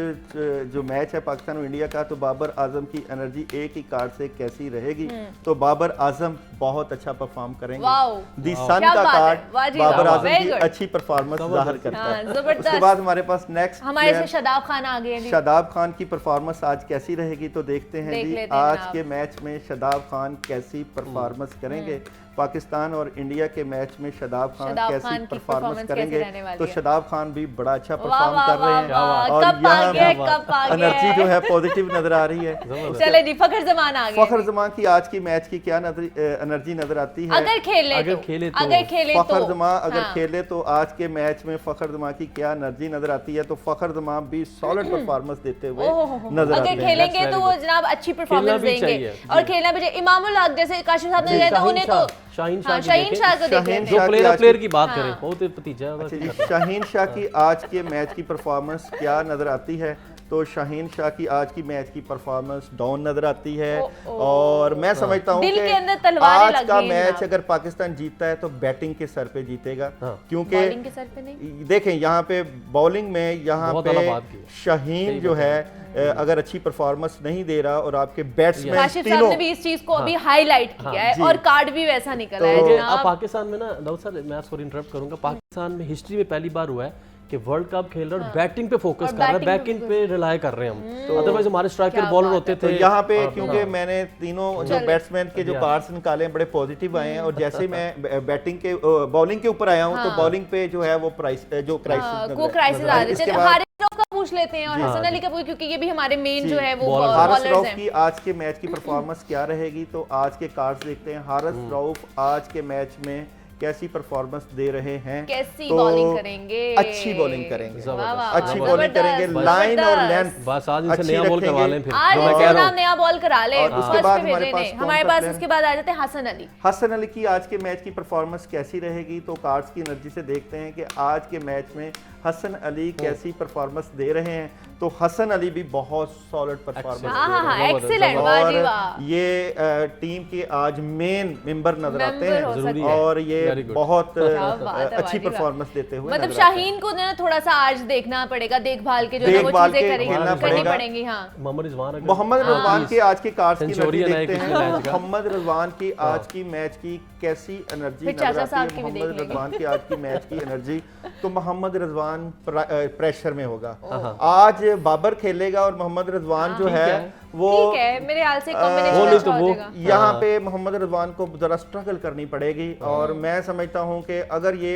जो मैच है पाकिस्तान और इंडिया का, तो बाबर आजम की एनर्जी एक ही कार्ड से कैसी रहेगी, तो बाबर आजम बहुत अच्छा परफॉर्म करेंगे। वाओ, दी सन क्या का बात है, कार्ड वाह जी, बाबर वाह, आजम very की good। अच्छी परफॉर्मेंस जाहिर करता हाँ, है। जबरदस्त। उसके बाद हमारे पास नेक्स्ट हमारे से शादाब खान आ गए जी। शादाब खान की परफॉर्मेंस आज कैसी रहेगी तो देखते हैं देख जी लेते हैं आज जनाब। के मैच में शादाब खान कैसी परफॉर्मेंस करेंगे। पाकिस्तान और इंडिया के मैच में शादाब खान शादाब कैसी खान की परफॉर्मेंस performance कैसी करेंगे, रहने वाली तो है? शादाब खान भी बड़ा अच्छा वाह परफॉर्म वाह कर रहे वाह हैं वाह, और कब आ यहाँ गए, कब आ एनर्जी जो गए। है पॉजिटिव नजर आ रही है। चले जी, फखर जमान आ गए। फखर जमान की आज की मैच की क्या एनर्जी नजर आती है? अगर खेले अगर तो, खेले तो। अगर खेले तो फखर जमा अगर हाँ। खेले तो आज के मैच में फखर जमा की क्या एनर्जी नजर आती है? तो फखर जमा भी सॉलिड परफॉर्मेंस देते हुए नजर आते अगर हैं। खेलेंगे That's तो very वो good। जनाब अच्छी खेलना परफॉर्मेंस भी देंगे चाहिए, और जी। खेलना भी चाहिए। इमामुल हक जैसे काशिफ साहब ने जी, कहा था उन्हें तो शाहीन हाँ, शाह शाहीन शाह को देख शाहीन लेते जो हैं। शाह प्लेयर आज प्लेयर की- की बात हाँ। करें, बहुत ही भतीजा है अच्छा जी, उसका। शाहीन शाह की आज के मैच की परफॉर्मेंस क्या नजर आती है? तो शाहीन शाह की आज की मैच की परफॉर्मेंस डाउन नजर आती है और मैं समझता हूँ दिल कि के अंदर तलवारें आज लगी का हैं मैच जनाब। अगर पाकिस्तान जीतता है तो बैटिंग के सर पे जीतेगा, क्योंकि बॉलिंग के सर पे नहीं। देखें यहाँ पे बॉलिंग में यहाँ बहुत पे आला बात की है। शाहीन जो है अगर अच्छी परफॉर्मेंस नहीं दे रहा और आपके बैट्समैन काशिफ साहब तीनों ने भी इस चीज को अभी हाईलाइट किया है जी। और कार्ड भी वैसा निकला है तो अब जनाब। पाकिस्तान में ना दाऊद सर, मैं सॉरी इंटरप्ट करूंगा, पाकिस्तान में हिस्ट्री में पहली बार हुआ है कि वर्ल्ड कप खेल रहे हैं और बैटिंग पे फोकस कर रहे हैं, बैटिंग पे रिलाय कर रहे हैं हम। अदरवाइज हमारे स्ट्राइकर बॉलर होते तो थे। यहाँ पे क्योंकि मैंने तीनों जो बैट्समैन के जो कार्ड्स निकाले हैं बड़े पॉजिटिव आए हैं और जैसे मैं बैटिंग के बॉलिंग के ऊपर आया हूँ तो बॉलिंग पे जो है वो जो क्राइसिस को क्राइसिस आ रहे इसके थे। बाद हारिस रऊफ का पूछ लेते हैं और हसन अली का पूछ, क्योंकि ये भी हमारे मेन जो है वो हारिस बॉलर्स रऊफ हैं। की आज के मैच की परफॉर्मेंस क्या रहेगी? तो आज के कार्ड्स देखते हैं। हारिस रऊफ आज के मैच में कैसी परफॉर्मेंस दे रहे हैं? कैसी तो बॉलिंग करेंगे? अच्छी बॉलिंग करेंगे, वाह, वाह, अच्छी वाह, बॉलिंग करेंगे, जबरदस्त, लाइन और जबरदस्त। लेंथ बस आज इनसे अच्छी नया बॉल करवा रखेंगे। लें फिर, आज जो मैं कह इनको रहा ना हूँ। नया बॉल करा ले, और उसके फर्स्ट बाद पे हमारे भेजे पास नहीं। कौन हमारे सा पास player? उसके बाद आ जाते हैं हसन अली। हसन अली की आज के मैच की परफॉर्मेंस कैसी रहेगी? तो कार्ड्स की एनर्जी से देखते हैं कि आज के मैच में हसन अली कैसी परफॉर्मेंस दे रहे हैं। तो हसन अली भी बहुत सॉलिड परफॉर्मेंस हाँ हाँ हाँ, जबरदस्त, एक्सीलेंट, वाह जी और वाह। ये टीम के आज मेन मेंबर नजर आते मेंबर हो हैं सकते हैं। और ये Very good। बहुत क्या बात है, अच्छी वाह जी वाह। परफॉर्मेंस देते हुए मतलब नजर आते हैं। शाहीन को ना थोड़ा सा आज देखना पड़ेगा, देखभाल के जो है वो देखभाल चीजें के करेंगी, खेलना करनी पड़ेगा। पड़ेंगी। हाँ, मोहम्मद रिजवान अगर- मोहम्मद रजवान के आज के कार्ड्स की एनर्जी सेंचुरियन है देखते एक हैं। पिछले मैच का। मोहम्मद रजवान की आज की मैच की कैसी एनर्जी फिर नजर चाचा आती साहब है? की भी देख मोहम्मद लेंगे। रजवान की आज की मैच की एनर्जी तो मोहम्मद रजवान प्रेशर में होगा। आज बाबर खेलेगा और मोहम्मद रजवान जो है वो ठीक है, मेरे ख्याल से कॉम्बिनेशन वो नहीं अच्छा तो हो वो- जाएगा। यहाँ पे मोहम्मद रजवान को जरा स्ट्रगल करनी पड़ेगी और मैं समझता हूँ कि अगर ये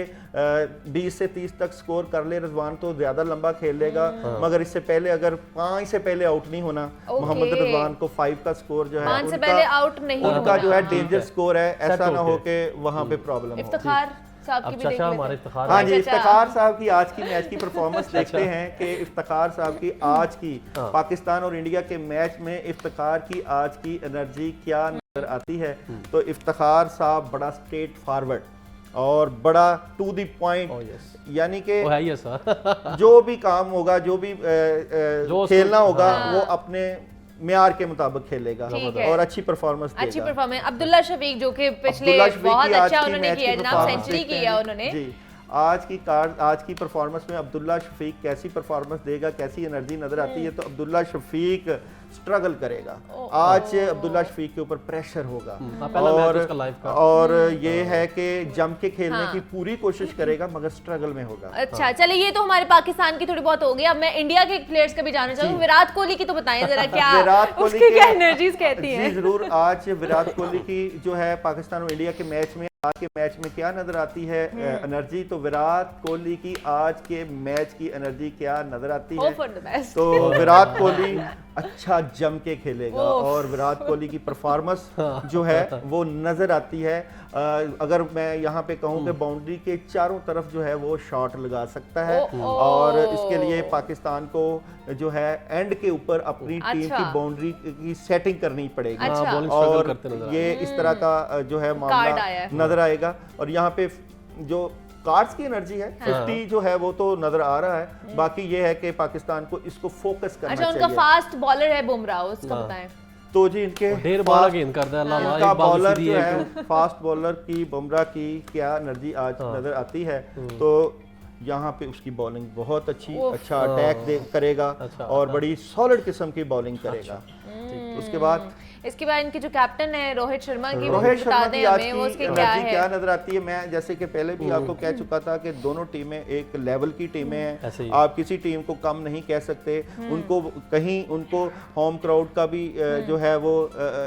20 से 30 तक स्कोर कर ले रजवान तो ज्यादा लंबा खेल लेगा, मगर इससे पहले अगर 5 से पहले आउट नहीं होना, मोहम्मद रजवान को 5 का स्कोर जो है 5 से पहले आउट नहीं उनका जो है होना। डेंजर स्कोर है, ऐसा Set ना हो हो कि वहाँ पे प्रॉब्लम हो। इफ्तिखार साहब की अब भी देख चाचा लेते हमारे हैं। इफ्तिखार हाँ जी, अच्छा। इफ्तिखार साहब की आज की मैच की परफॉर्मेंस देखते हैं कि इफ्तिखार साहब की आज की पाकिस्तान और इंडिया के मैच में इफ्तिखार की आज की एनर्जी क्या नजर आती है? तो इफ्तिखार साहब बड़ा स्ट्रेट फॉरवर्ड और बड़ा to the point, Oh, yes। यानी कि वो है ही ऐसा। जो भी काम होगा, जो भी जो खेलना उसको- होगा हाँ। वो अपने म्यार के मुताबिक खेलेगा ठीक है। और अच्छी परफॉर्मेंस देगा। अच्छी परफॉर्मेंस। अब्दुल्ला शफीक जो कि पिछले अब्दुल्ला शफीक बहुत की आज अच्छा की उन्होंने मैच किया की जनाब, परफॉर्मेंस सेंचुरी देखते किया हैं। उन्होंने। जी, आज की परफॉर्मेंस में अब्दुल्ला शफीक कैसी परफॉर्मेंस देगा, कैसी एनर्जी नजर आती है? तो अब्दुल्ला शफीक स्ट्रगल करेगा। आज अब्दुल्ला शफीक के ऊपर प्रेशर होगा पहला मैच उसका लाइफ का। और ये है कि जम के खेलने की पूरी कोशिश करेगा मगर स्ट्रगल में होगा। अच्छा, चलिए ये तो हमारे पाकिस्तान की थोड़ी बहुत हो गई। अब मैं इंडिया के प्लेयर्स का भी जानना चाहूंगी। विराट कोहली की तो बताएं जरा, क्या विराट कोहली उसकी के- क्या एनर्जीज कहती जी हैं? जरूर। आज विराट कोहली की जो है पाकिस्तान और इंडिया के मैच में आज के मैच में क्या नजर आती है एनर्जी? तो विराट कोहली की आज के मैच की एनर्जी क्या नजर आती है? Hope for the best। तो विराट कोहली अच्छा जम के खेलेगा और विराट कोहली की परफॉर्मेंस जो है वो नजर आती है। अगर मैं यहाँ पे कहूँ कि बाउंड्री के चारों तरफ जो है वो शॉट लगा सकता है और इसके लिए पाकिस्तान को जो है एंड के ऊपर अपनी टीम अच्छा। की बाउंड्री की सेटिंग करनी पड़ेगी। अच्छा। हाँ, bowling struggle और करते नजर आ ये इस तरह का जो है कार्ड मामला आया है। नजर आएगा और यहाँ पे जो कार्ड्स की एनर्जी है 50 जो है वो तो नजर आ रहा है। बाकी ये है कि पाकिस्तान को इसको फोकस करना अच्छा, उनका चाहिए। फास्ट बॉलर है बुमराह, उसका बताएं। तो जी इनके ढेर बॉल गेंद करता है, अल्लाह इनका एक बाल बॉलर सीधी जो है है फास्ट बॉलर की बुमराह की क्या एनर्जी आज नजर आती है? तो यहाँ पे उसकी बॉलिंग बहुत अच्छा अटैक करेगा अच्छा, और बड़ी सॉलिड किस्म की बॉलिंग करेगा। उसके बाद इसके बाद इनके जो कैप्टन है रोहित शर्मा की, रोहित बता शर्मा दें की आज हमें की वो उसके क्या एनर्जी है। क्या नजर आती है। मैं जैसे कि पहले भी आपको कह चुका था कि दोनों टीमें एक लेवल की टीमें हैं, ऐसे ही। आप किसी टीम को कम नहीं कह सकते। उनको कहीं उनको होम क्राउड का भी जो है वो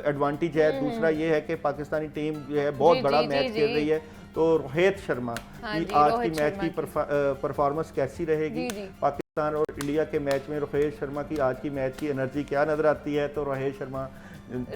एडवांटेज है। दूसरा ये है कि पाकिस्तानी टीम जो है बहुत जी, बड़ा जी, मैच जी, खेल जी। रही है। तो रोहित शर्मा हाँ की जी, आज की रोहित मैच शर्मा की परफॉर्मेंस कैसी रहेगी, जी, जी। पाकिस्तान और इंडिया के मैच में रोहित शर्मा की आज की मैच की एनर्जी क्या नजर आती है। तो रोहित शर्मा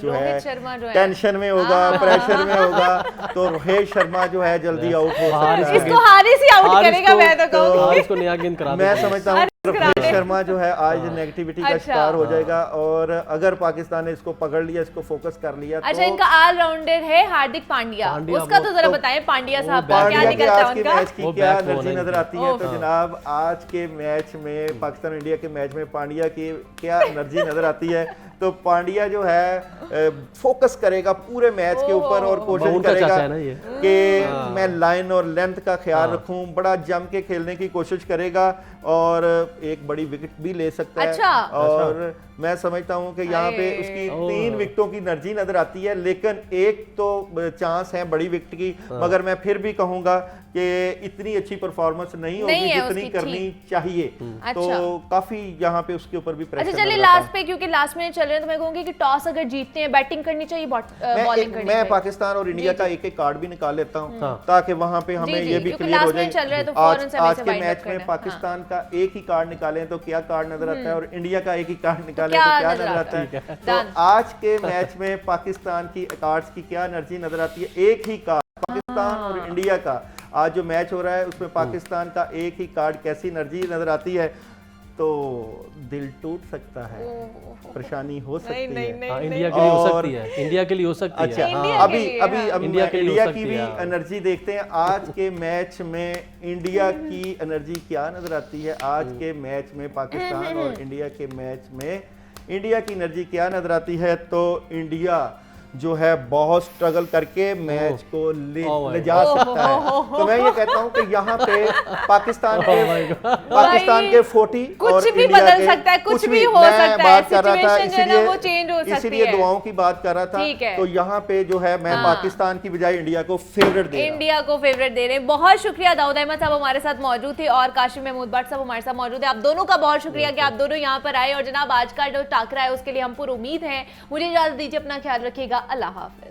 जो है रोहित शर्मा जो है टेंशन में होगा, प्रेशर में होगा, तो रोहित शर्मा जो है जल्दी आउट हो सकता है। इसको हारिस ही आउट करेगा, मैं तो कहूँगी। हारिस को नया गेंद करा मैं देंगे। समझता हूँ रोहित शर्मा जो है आज नेगेटिविटी का अच्छा। शिकार हो जाएगा, और अगर पाकिस्तान ने इसको पकड़ लिया, इसको फोकस कर लिया, अच्छा, तो इनका ऑलराउंडर है हार्दिक पांड्या, पांड्या उसका तो जरा तो- बताएं पांड्या साहब का पांड्या क्या की निकलता है आज के उनका। मैच की वो क्या back to एनर्जी one नजर है। आती है। तो जनाब आज के मैच में पाकिस्तान इंडिया के मैच में पांड्या की क्या एनर्जी नजर आती है। तो पांड्या जो है फोकस करेगा पूरे मैच के ऊपर और कोशिश उनका चाचा करेगा है ना ये। कि मैं लाइन और लेंथ का ख्याल रखूं, बड़ा जम के खेलने की कोशिश करेगा और एक बड़ी विकेट भी ले सकता है। अच्छा। और मैं समझता हूं कि यहाँ पे उसकी 3 विकेटों की एनर्जी नजर आती है, लेकिन एक तो चांस है बड़ी विकेट की, मगर मैं फिर भी कहूंगा कि इतनी अच्छी परफॉर्मेंस नहीं होगी नहीं है जितनी उसकी, करनी ठीक। चाहिए। अच्छा। तो काफी यहाँ पे उसके ऊपर भी प्रेशर अच्छा, चलिए नजर आता है। लास्ट पे, क्योंकि लास्ट में चल रहे हैं, तो मैं कहूंगी कि टॉस अगर जीतते हैं बैटिंग करनी चाहिए बॉलिंग करनी मैं चाहिए। पाकिस्तान और इंडिया का एक एक कार्ड भी निकाल लेता हूँ, हाँ। ताकि वहां पे हमें जी, ये भी क्योंकि क्लियर हो लास्ट में जाए। चल रहा है तो फौरन से हमें आज से के wind up मैच करना में है। पाकिस्तान का एक ही कार्ड निकालें तो क्या कार्ड नजर आता है, और इंडिया का एक ही कार्ड निकालें तो क्या क्या नजर नजर आता आता है। तो Done. आज के मैच में पाकिस्तान की कार्ड्स की क्या एनर्जी नजर आती है। एक ही कार्ड पाकिस्तान और इंडिया का आज जो मैच हो रहा है उसमें पाकिस्तान का एक ही कार्ड कैसी एनर्जी नजर आती है, तो दिल टूट सकता है, परेशानी हो सकती है। हाँ, इंडिया के लिए हो और- सकती है, इंडिया के लिए हो सकती अच्छा, है। इंडिया हाँ। के अभी लिए, अभी हाँ। अब इंडिया मैं के लिए हो इंडिया सकती की भी है, हाँ। एनर्जी देखते हैं। आज के मैच में इंडिया की एनर्जी क्या नजर आती है। आज के मैच में पाकिस्तान और इंडिया के मैच में इंडिया की एनर्जी क्या नजर आती है। तो इंडिया जो है बहुत स्ट्रगल करके मैच को ले जा सकता है। तो मैं ये कहता हूं कि यहाँ पे पाकिस्तान के 40 कुछ और भी इंडिया बदल के सकता है, कुछ भी मैं हो सकता है, बात कर रहा था, situation जो है ना वो change हो सकती इसीलिए है। दुआओं की बात कर रहा था। ठीक है। तो यहाँ पे जो है मैं पाकिस्तान की बजाय इंडिया को फेवरेट दे रहा हूं। इंडिया को फेवरेट दे रहे हैं। बहुत शुक्रिया, दाऊद अहमद साहब हमारे साथ मौजूद थे और काशिम महमूद भट्ट साहब हमारे साथ मौजूद है। आप दोनों का बहुत शुक्रिया कि आप दोनों यहाँ पर आए, और जनाब आज का जो टाकरा है उसके लिए हम पूरी उम्मीद है। मुझे इजाजत दीजिए, अपना ख्याल रखिएगा, अल्लाह हाफिज।